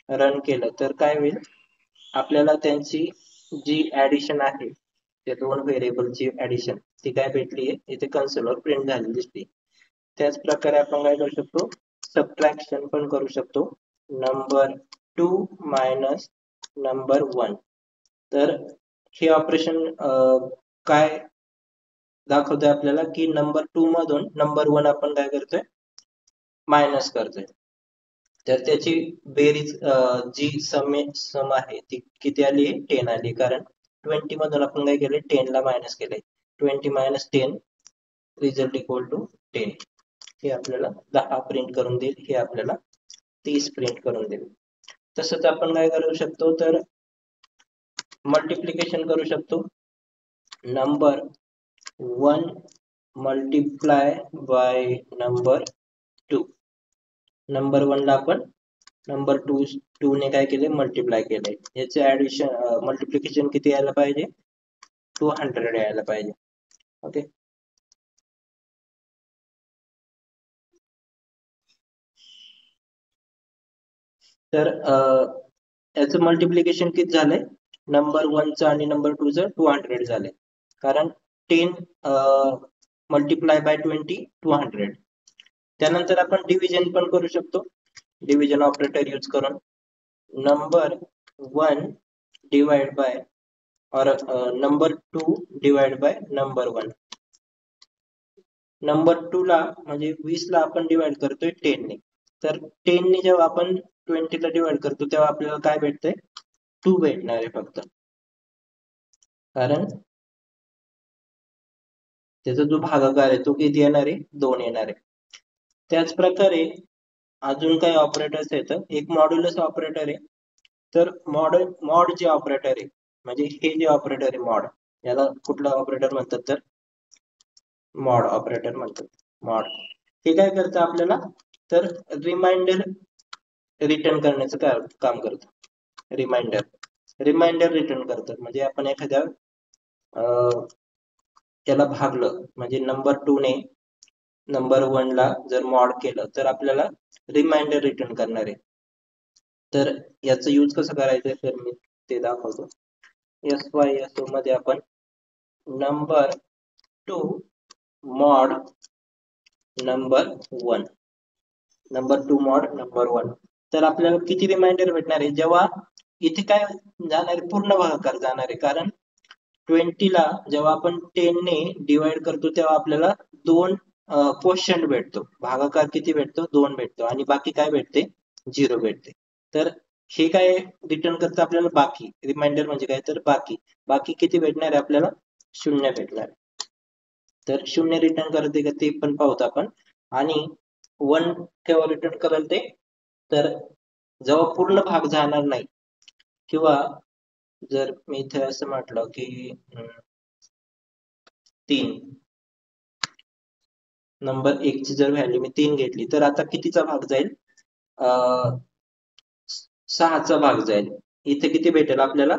Speaker 1: रन केलं तर काय होईल, आपल्याला त्यांची जी ऍडिशन आहे त्या दोन व्हेरिएबलची ऍडिशन ती काय भेटली आहे इथे कन्सोलवर प्रिंट झालेली दिसते. त्याच प्रकारे आपण काय करू शकतो, सबट्रॅक्शन पण करू शकतो. Number 2 minus number 1. तर हे ऑपरेशन काय दाखवतोय आपल्याला की नंबर 2 मधून नंबर 1 आपण काय करतोय, मायनस करतोय. तर त्याची बेरीज जी सम आहे ती किती आली, 10 आली. कारण 20 मधून आपण काय केले, 10 ला मायनस केले. 20 मायनस 10 रिझल्ट इक्वल टू 10. हे आपल्याला 10 प्रिंट करून देईल, हे आपल्याला 30 प्रिंट करून देईल. तसंच आपण काय करू शकतो, तर मल्टिप्लिकेशन करू शकतो. Number 1 multiply by number 2. Number 1 ला आपण नंबर 2 ने काय केले, मल्टिप्लाय केले. याचे ऍडिशन मल्टिप्लिकेशन किती यायला पाहिजे, 200 यायला पाहिजे. ओके. तर याचं मल्टिप्लिकेशन किती झालंय, नंबर 1चं आणि नंबर 2चं 200 झालंय. कारण 10 मल्टिप्लाय बाय 20 200. त्यानंतर आपण डिव्हिजन पण करू शकतो, डिव्हिजन ऑपरेटर यूज करून. नंबर 1 डिवाइड बाय और number 2 divide by number 1. Number 2 ला म्हणजे 20 ला आपण डिवाइड करतोय 10 ने. तर 10 ने जेव्हा आपण 20 ला डिवाइड करतो तेव्हा आपल्याला काय भेटतंय, 2 भेटणार आहे फक्त. कारण त्याचा जो भागाकार आहे तो किती येणार आहे, 2 येणार आहे. त्याच प्रकारे अजून काही ऑपरेटर्स येतं. एक मॉड्युलस ऑपरेटर आहे. तर मॉड जे ऑपरेटर आहे, म्हणजे हे जे ऑपरेटर आहे मॉड, याला कुठलं ऑपरेटर म्हणतात, तर मॉड ऑपरेटर म्हणतात. मॉड हे काय करतं आपल्याला, तर रिमाइंडर रिटर्न करण्याचं काम करतं. रिमाइंडर रिटर्न करतं. म्हणजे आपण एखाद्या त्याला भागलं, म्हणजे नंबर 2 ने नंबर 1 ला जर मॉड केलं तर आपल्याला रिमाइंडर रिटर्न करणार आहे. तर याचं यूज कसं करायचं तर मी ते दाखवतो. SYSO मध्ये आपण number 2 mod number 1, number 2 mod number 1. तर आपल्याला किती रिमाइंडर भेटणार आहे, जेव्हा इथे काय जाणार आहे, पूर्ण भागाकार जाणार आहे. कारण 20 ला जेव्हा आपण 10 ने डिवाइड करतो तेव्हा आपल्याला 2 क्वोशंट भेटतो. भागाकार किती भेटतो, 2 भेटतो. आणि बाकी काय भेटते, 0 भेटते. तर हे काय रिटर्न करतं आपल्याला, बाकी. रिमाइंडर म्हणजे काय, तर बाकी. बाकी किती भेटणार आहे आपल्याला, 0 भेटणार. तर 0 रिटर्न करते का ते पण पाहतो आपण. आणि 1 केव्हा रिटर्न करेल ते, तर जेव्हा पूर्ण भाग जाणार नाही, किंवा जर मी इथे असं म्हटलं की 3, नंबर 1 ची जर व्हॅल्यू मी 3 घेतली, तर आता कितीचा भाग जाईल, 6चा भाग जाईल. इथे किती भेटेल आपल्याला,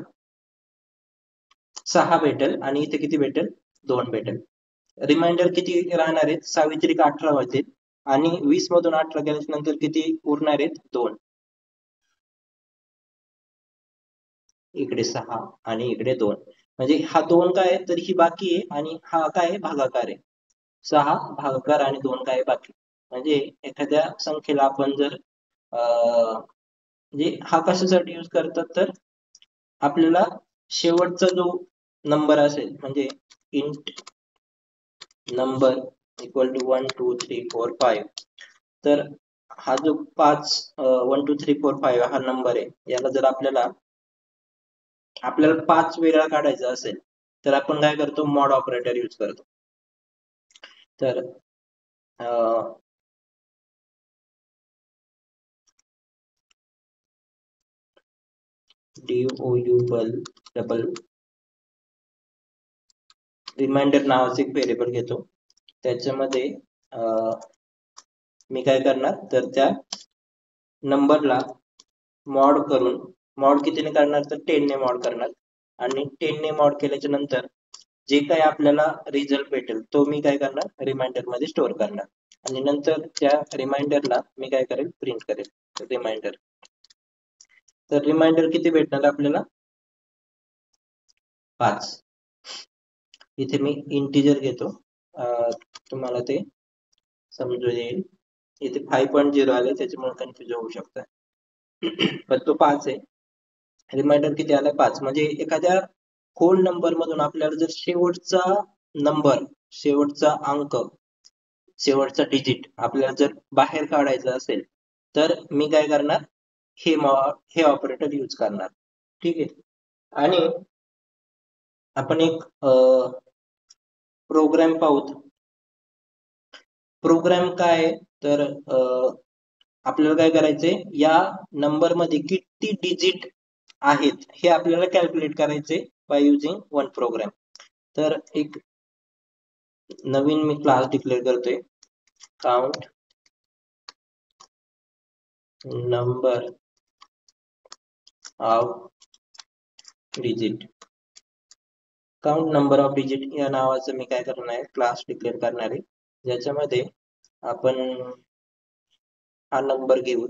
Speaker 1: 6 भेटेल. आणि इथे किती भेटेल, 2 भेटेल. रिमाइंडर किती राहणार आहेत, 6 व्यतिरिक्त 18 होतील. आणि 20 मधून 18 गेल्याच्या नंतर किती उरणार आहेत, 2. इकडे 6 आणि इकडे 2. म्हणजे हा 2 काय आहे, तर ही बाकी आहे. आणि हा काय आहे, भागाकार आहे. 6 भागाकार आणि 2 काय बाकी. म्हणजे एखाद्या संख्येला आपण जर म्हणजे हा कशासाठी यूज करतात, तर आपल्याला शेवटचा जो नंबर असेल, म्हणजे इंट नंबर इक्वल टू 1 2 3 4 5. तर हा जो 5 1 2 3 4 5 हा नंबर आहे, याला जर आपल्याला 5 वेळा काढायचा असेल तर आपण काय करतो, मॉड ऑपरेटर यूज करतो. तर डबल रिमाइंडर नावाचे एक व्हेरिएबल घेतो. त्याच्यामध्ये मी काय करणार, तर त्या नंबरला मॉड करून, मॉड कितीने करणार, तर 10 ने मॉड करणार. आणि 10 ने मॉड केल्याच्या नंतर जे काही आपल्याला रिझल्ट भेटेल तो मी काय करणार, रिमाइंडर मध्ये स्टोअर करणार. आणि नंतर त्या रिमाइंडरला मी काय करेल, प्रिंट करेल रिमाइंडर. तर रिमाइंडर किती भेटणार आपल्याला, 5. इथे मी इंटिजर घेतो, तुम्हाला ते समजून येईल. इथे 5.0 आले त्याच्यामुळे कन्फ्युज होऊ शकतं. पण तो 5 आहे. रिमाइंडर किती आलाय? 5. म्हणजे एखाद्या होल नंबर मधून आपल्याला जर शेवटचा नंबर, शेवटचा अंक, शेवटचा डिजिट आपल्याला जर बाहेर काढायचं असेल तर मी काय करणार, हे ऑपरेटर यूज करणार. ठीक आहे. आणि आपण एक प्रोग्राम पाहूत. प्रोग्राम काय आहे तर आपल्याला काय करायचंय, या नंबर मध्ये किती डिजिट आहेत हे आपल्याला कॅल्क्युलेट करायचे बाय युजिंग वन प्रोग्राम. तर एक नवीन मी क्लास डिक्लेअर करतोय, count number of digit. Count number of digit या नावाचं मी काय करणार आहे, क्लास डिक्लेअर करणार आहे, ज्याच्यामध्ये आपण हा नंबर घेऊ.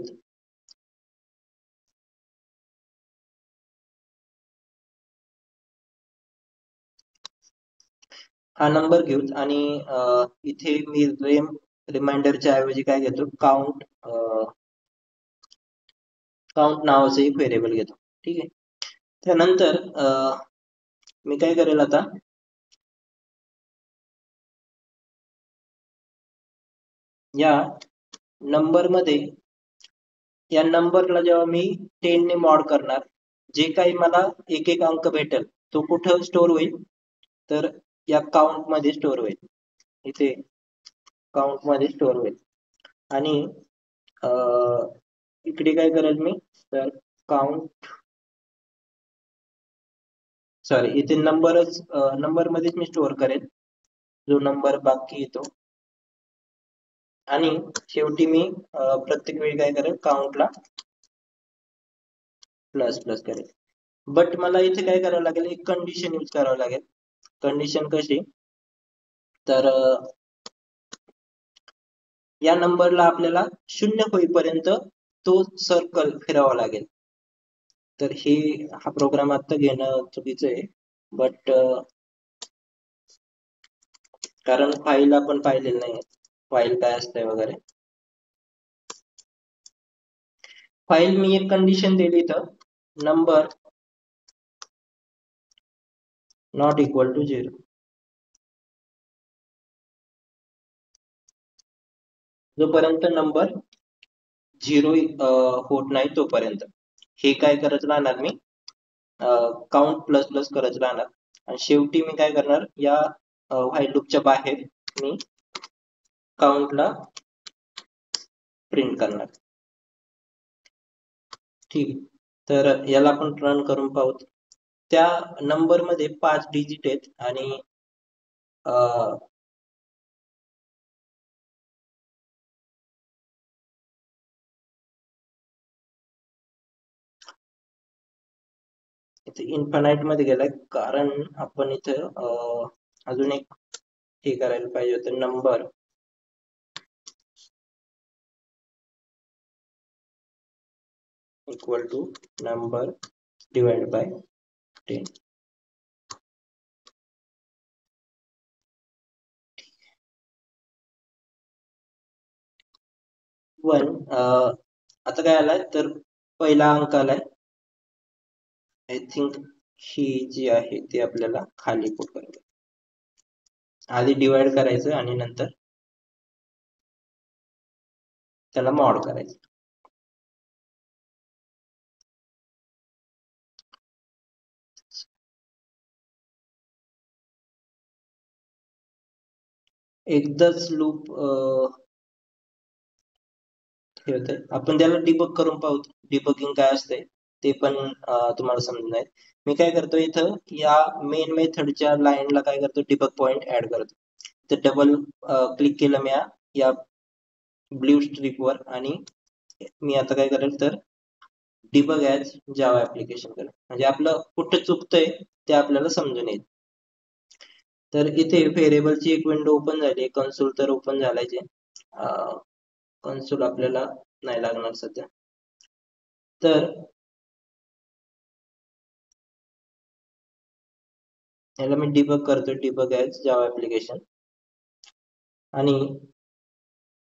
Speaker 1: हा नंबर घेऊ आणि इथे मी रिमाइंडरच्या ऐवजी काय घेतो, काउंट नावाचं एक व्हेरिएबल घेतो. ठीक आहे. त्यानंतर मी काय करेल आता, या नंबर मध्ये, या नंबरला जेव्हा मी 10 ने मॉड करणार, जे काही मला एक एक अंक भेटेल तो कुठं स्टोअर होईल तर या काउंट मध्ये स्टोअर होईल. इथे काउंट मध्ये स्टोअर होईल. आणि इकडे काय करेल मी तर काउंट, सॉरी इथे नंबर मध्येच मी स्टोअर करेल जो नंबर बाकी येतो. आणि शेवटी मी प्रत्येक वेळी काय करेल, काउंटला प्लस प्लस करेल. बट मला इथे काय करावं लागेल, एक कंडिशन यूज करावं लागेल. कंडिशन कशी तर या नंबरला आपल्याला 0 होईपर्यंत तो सर्कल फिरावा लागेल. तर हा प्रोग्राम आता घेणं चुकीचं आहे, बट कारण फाईल आपण पाहिलेलं नाही, फाईल काय असते वगैरे. फाईल मी एक कंडिशन दिली तर नंबर नॉट इक्वल टू 0. जोपर्यंत नंबर 0 होत नाही तोपर्यंत हे काय करत राहणार, मी काउंट प्लस प्लस करत राहणार. आणि शेवटी मी काय करणार, या व्हाईल लूपच्या बाहेर मी काउंटला प्रिंट करणार. ठीक. तर याला आपण रन करून पाहू. त्या नंबर मध्ये 5 डिजिट आहेत आणि इथे इन्फानाइट मध्ये गेलाय, कारण आपण इथे अजून एक हे करायला पाहिजे होतं, number equal to number divide by 10. One आता काय आलाय तर पहिला अंक आलाय. आय थिंक ही जी आहे ती आपल्याला खाली पुट करायची, आधी डिवाइड करायचं आणि नंतर त्याला मॉड करायचं. एकदाच लूप ठेवतंय, आपण त्याला डिबग करून पाहू. डिबगिंग काय असते ते पण तुम्हाला समजून जाईल. मी काय करतो, इथं या मेन मेथडच्या लाईनला काय करतो, डिबग पॉइंट ऍड करतो. तर डबल क्लिक केलं मी या ब्ल्यू स्ट्रिप वर आणि मी आता काय करेल तर डिबग ऍज जावा ऍप्लिकेशन करेल, म्हणजे आपलं कुठं चुकतंय ते आपल्याला समजून येईल. तर इथे व्हेरिएबलची एक विंडो ओपन झाली, कन्सोल तर ओपन झालाय. कन्सोल आपल्याला नाही लागणार सध्या. तर याला मी डिबग करतो, डिबग ॲज जावा ऍप्लिकेशन. आणि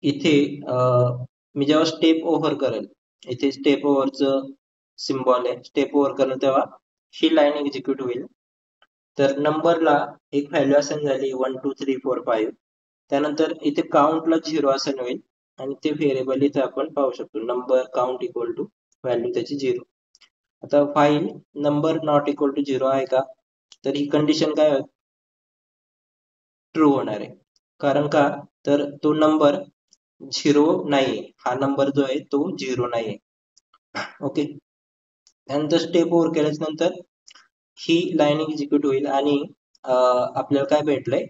Speaker 1: इथे मी जेव्हा स्टेप ओव्हर करेल, इथे स्टेप ओव्हरचं सिम्बॉल आहे, स्टेप ओव्हर करेल तेव्हा ही लाईन एक्झिक्यूट होईल. तर नंबरला एक व्हॅल्यू असाइन झाली 1 2 3 4 5. त्यानंतर इथे काउंटला 0 असाइन होईल आणि ते व्हेरिएबल इथे आपण पाहू शकतो, number count equal to value त्याची 0. आता while number not equal to 0 आहे का, तर ही कंडिशन काय ट्रू होणार आहे. कारण का, तर तो नंबर 0 नाहीये, हा नंबर जो आहे तो 0 नाहीये. ओके, त्यानंतर स्टेप ओव्हर केल्याच्या नंतर ही लाईन एक्झिक्यूट होईल आणि आपल्याला काय भेटलंय,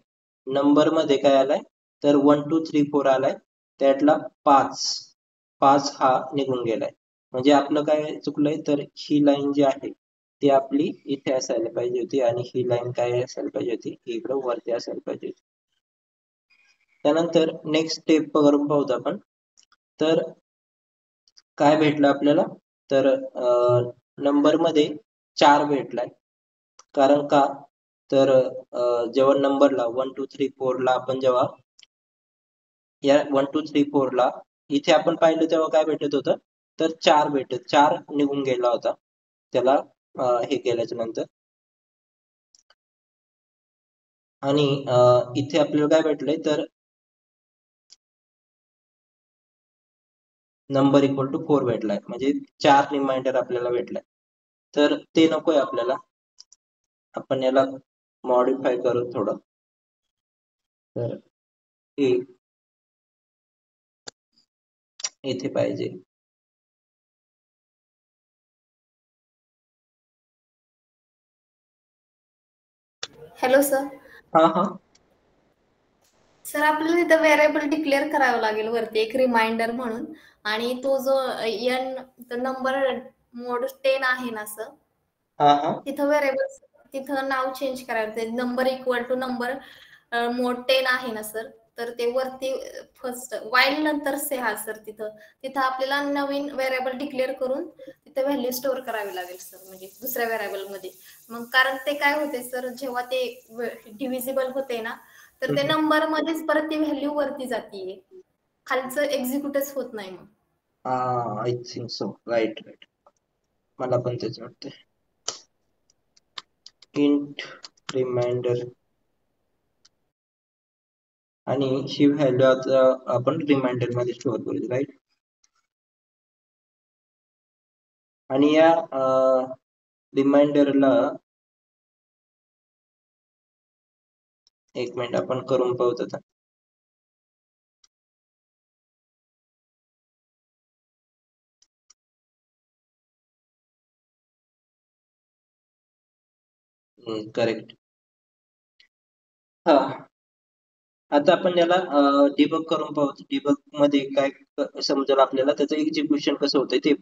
Speaker 1: नंबर मध्ये काय आलाय, तर 1 2 3 4 आलाय, त्यातला 5 हा निघून गेलाय. म्हणजे आपलं काय चुकलंय, तर ही लाईन जी आहे ती आपली इथे असायला पाहिजे होती आणि ही लाईन काय असायला पाहिजे होती, इकडं वरती असायला पाहिजे होती. त्यानंतर नेक्स्ट स्टेप करून पाहूत आपण. तर काय भेटलं आपल्याला, तर नंबर मध्ये 4 भेटलाय. कारण का, तर जेव्हा नंबरला 1 2 3 4 ला आपण जेव्हा या 1 2 3 4 ला इथे आपण पाहिलं तेव्हा काय भेटत होतं, तर 4 निघून गेला होता त्याला हे केल्याच्या नंतर. आणि इथे आपल्याला काय भेटलंय, तर नंबर इक्वल टू 4 भेटलाय, म्हणजे 4 रिमाइंडर आपल्याला भेटलाय. तर ते नकोय आपल्याला, आपण याला मॉडिफाय करू थोडं. तर हे इथे पाहिजे.
Speaker 4: Hello sir.
Speaker 1: हा
Speaker 4: सर आपल्याला तिथं व्हेरिएबल डिक्लेअर करावं लागेल वरती एक रिमाइंडर म्हणून. आणि तो जो एन नंबर मोड 10 आहे ना सर,
Speaker 1: हा
Speaker 4: तिथं व्हेरिएबल तिथं नाव चेंज करायचं, नंबर इक्वल टू नंबर मोड 10 आहे ना सर, तर ते वरती फर्स्ट वाईल नंतर से हा सर, तिथं तिथं आपल्याला नवीन व्हेरिएबल डिक्लेअर करून तिथं व्हॅल्यू स्टोअर करावी लागेल सर, म्हणजे दुसऱ्या व्हेरिएबल मध्ये. मग कारण ते काय होते सर, जेव्हा ते डिव्हिजिबल होते ना, तर ते नंबर मध्येच परत ती व्हॅल्यू वरती जाते, खालचं एक्झिक्यूटच होत नाही मग.
Speaker 1: I think so, right. मला पण तेच वाटतंय. इंट रिमाइंडर आणि ही व्हॅल्यू आता आपण रिमाइंडर मध्ये स्टोअर करू, राईट. आणि या रिमाइंडरला एक मिनिट आपण करून पाहूत आता. करेक्ट. हा, आता आपण याला डिबग करून पाहू. डिबग मध्ये काय समजेल आपल्याला, त्याचं एक्झिक्युशन कसं होतंय ते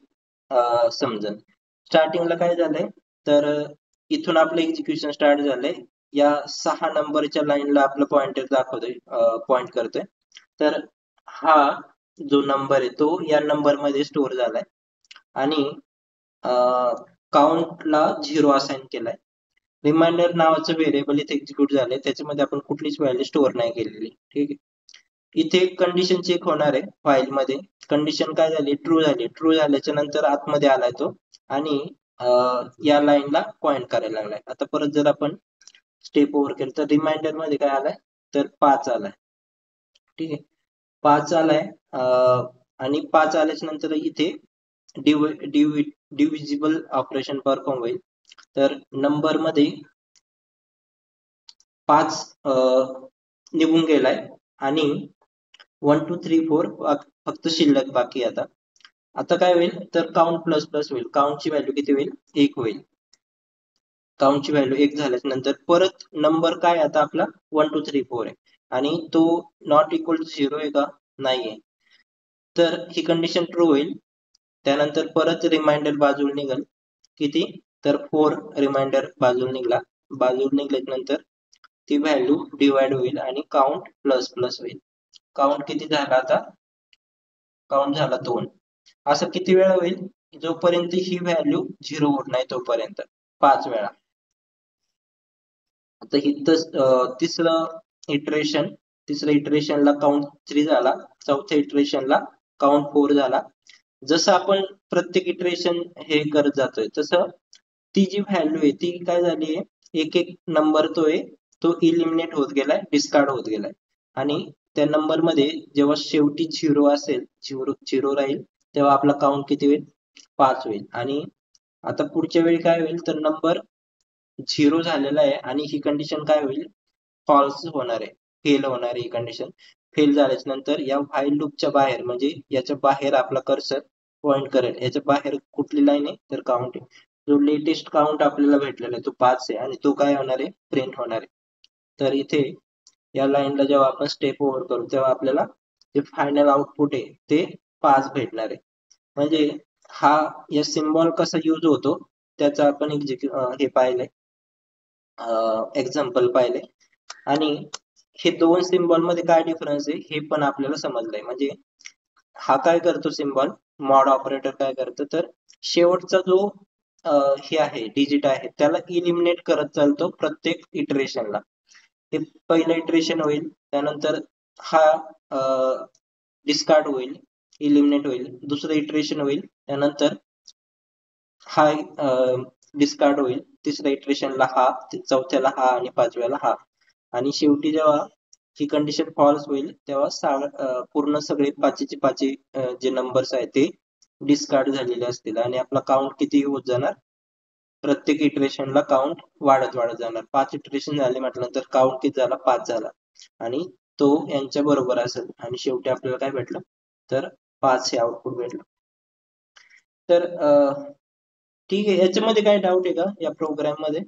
Speaker 1: समजेल. स्टार्टिंगला काय झालंय, तर इथून आपलं एक्झिक्युशन स्टार्ट झालंय, या 6 नंबरच्या लाईनला आपलं पॉइंटर दाखवतोय, पॉइंट करतोय. तर हा जो नंबर आहे तो या नंबर मध्ये स्टोअर झालाय आणि काउंटला 0 असाइन केलाय. रिमाइंडर नावाचं व्हेरिएबल इथे एक्झिक्यूट झालंय, त्याच्यामध्ये आपण कुठलीच व्हॅल्यू स्टोअर नाही केलेली, ठीक आहे. इथे कंडिशन चेक होणार आहे फाईल मध्ये. कंडिशन काय झाली, ट्रू झाली. ट्रू झाल्याच्या नंतर आतमध्ये आलाय तो आणि या लाईनला पॉइंट करायला लागलाय. आता परत जर आपण स्टेप ओव्हर केलं तर रिमाइंडर मध्ये काय आलाय, तर 5 आलाय, ठीक आहे. 5 आलाय आणि 5 आल्याच्या नंतर इथे डिव्हिजिबल ऑपरेशन परफॉर्म होईल. तर नंबर मध्ये 5 निघून गेलाय आणि 1 2 3 4 फक्त शिल्लक बाकी आहे. आता काय होईल, तर काउंट प्लस प्लस होईल. काउंटची व्हॅल्यू किती होईल, 1 होईल. काउंटची व्हॅल्यू 1 झाल्याच्या नंतर परत नंबर काय आता आपला 1 2 3 4 आहे आणि तो नॉट इक्वल टू 0 आहे का, नाहीये. तर ही कंडिशन ट्रू होईल. त्यानंतर परत रिमाइंडर बाजूला निघेल, किती, तर 4 रिमाइंडर बाजूला निघला. बाजूला निघल्याच्या नंतर ती व्हॅल्यू डिवाइड होईल आणि काउंट प्लस प्लस होईल. काउंट किती झाला आता, काउंट झाला 2. असं किती वेळा होईल, जोपर्यंत ही व्हॅल्यू 0 होत नाही तोपर्यंत, 5 वेळा. आता तिसरं इटरेशनला काउंट 3 झाला, चौथ्या इटरेशनला काउंट 4 झाला. जसं आपण प्रत्येक इटरेशन हे करत जातोय तसं ती जी व्हॅल्यू आहे ती काय झाली आहे, एक एक नंबर तो इलिमिनेट होत गेलाय, डिस्कार्ड होत गेलाय. आणि त्या नंबर मध्ये जेव्हा शेवटी 0 असेल, 0 राहील, तेव्हा आपला काउंट किती होईल, 5 होईल. आणि आता पुढच्या वेळी काय होईल, तर नंबर 0 झालेला आहे आणि ही कंडिशन काय होईल, फॉल्स होणार आहे, फेल होणार आहे. ही कंडिशन फेल झाल्याच्या नंतर या व्हाईल लूपच्या बाहेर, म्हणजे याच्या बाहेर आपला कर्सर पॉइंट करेल. याच्या बाहेर कुठली लाईन आहे, तर काउंट आहे. जो लेटेस्ट काउंट आपल्याला भेटलेला आहे तो 5 आहे आणि तो काय होणार आहे, प्रिंट होणार आहे. तर इथे या लाईनला जेव्हा आपण स्टेप ओव्हर करू तेव्हा आपल्याला जे फायनल आउटपुट आहे ते 5 भेटणार आहे. म्हणजे या सिम्बॉल कसा यूज होतो त्याचा आपण हे पाहिलंय, एक्झाम्पल पाहिले. आणि हे दोन सिम्बॉल मध्ये काय डिफरन्स आहे हे पण आपल्याला समजलंय. म्हणजे हा काय करतो सिम्बॉल, मॉड ऑपरेटर काय करतो, तर शेवटचा जो हे आहे डिजिट आहे त्याला इलिमिनेट करत चालतो प्रत्येक इटरेशनला. हे पहिलं इटरेशन होईल, त्यानंतर हा डिस्कार्ड होईल, इलिमिनेट होईल. दुसरं इटरेशन होईल, त्यानंतर हा डिस्कार्ड होईल. तिसऱ्या इटरेशनला हा, चौथ्याला हा आणि पाचव्याला हा. आणि शेवटी जेव्हा ही कंडिशन फॉल्स होईल तेव्हा पूर्ण सगळे पाचीचे पाची जे नंबर्स आहेत ते डिस्कार्ड झालेले असतील आणि आपला काउंट किती होत जाणार, प्रत्येक इटरेशनला काउंट वाढत जाणार. 5 इटरेशन झाले म्हटल्यानंतर काउंट किती झाला, 5 झाला आणि तो यांच्या बरोबर असेल आणि शेवटी आपल्याला काय भेटलं, तर 5 हे आउटपुट भेटलं. तर ठीक आहे. याच्यामध्ये काय डाऊट आहे का या प्रोग्राम मध्ये?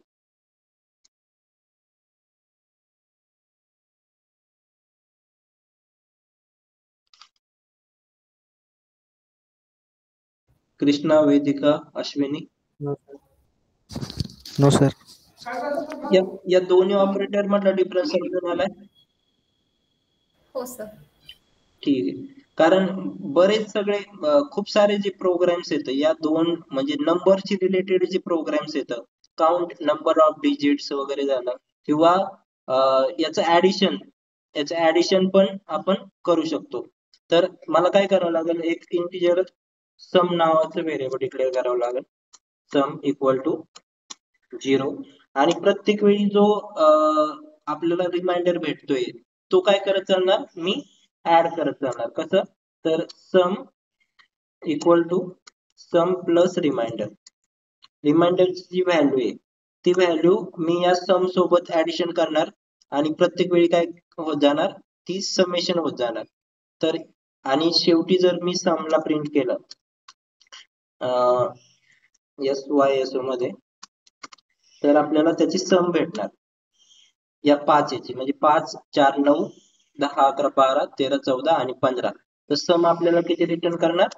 Speaker 1: कृष्णा, वेदिका, अश्विनी?
Speaker 3: No sir.
Speaker 1: या दोन्ही ऑपरेटर मधला डिफरन्स समजून आलाय?
Speaker 4: हो सर.
Speaker 1: ठीक आहे. कारण बरेच सगळे खूप सारे जे प्रोग्राम्स येतात या दोन म्हणजे नंबरची रिलेटेड जे प्रोग्राम्स येतात, काउंट नंबर ऑफ डिजिट्स वगैरे झालं, किंवा याचं ऍडिशन पण आपण करू शकतो. तर मला काय करावं लागेल, एक इंटिजर सम नावाचं व्हेरिएबल डिक्लेअर करावं लागेल, सम इक्वल टू 0. आणि प्रत्येक वेळी जो आपल्याला रिमाइंडर भेटतोय तो काय करत चालणार, मी ऍड करत जाणार. कसं, तर sum equal to sum plus remainder. रिमाइंडरची जी व्हॅल्यू आहे ती व्हॅल्यू मी या सम सोबत ऍडिशन करणार आणि प्रत्येक वेळी काय होत जाणार, ती समेशन होत जाणार. तर आणि शेवटी जर मी समला प्रिंट केलं SYSO मध्ये, तर आपल्याला त्याची सम भेटणार या 5 याची, म्हणजे 5, 4, 9, 10, 11, 12, 13, 14 आणि 15. तर सम आपल्याला किती रिटर्न करणार,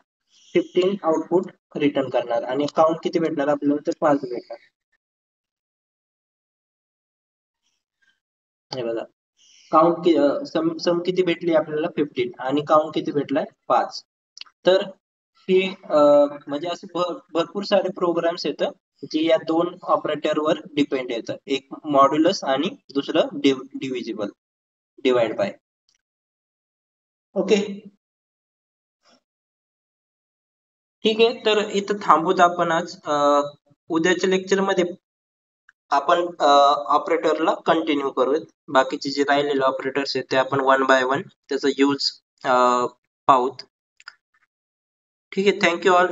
Speaker 1: 15 आउटपुट रिटर्न करणार. आणि काउंट किती भेटणार आपल्याला, तर 5 भेटणार. हे बघा, काउंट सम किती भेटली आपल्याला, 15, आणि काउंट किती भेटलाय, 5. तर हे म्हणजे असे भरपूर सारे प्रोग्राम्स येतात जे या दोन ऑपरेटरवर डिपेंड येतात, एक मॉड्युलस आणि दुसरं डिव्हिजिबल, डिवाइड बाय. ओके, ठीक आहे. तर इथं थांबूत आपण आज. उद्याच्या लेक्चर मध्ये आपण ऑपरेटरला कंटिन्यू करूयात. बाकीचे जे राहिलेले ऑपरेटर्स आहेत ते आपण 1 बाय 1 त्याचा यूज पाहूत. ठीक आहे. Thank you all.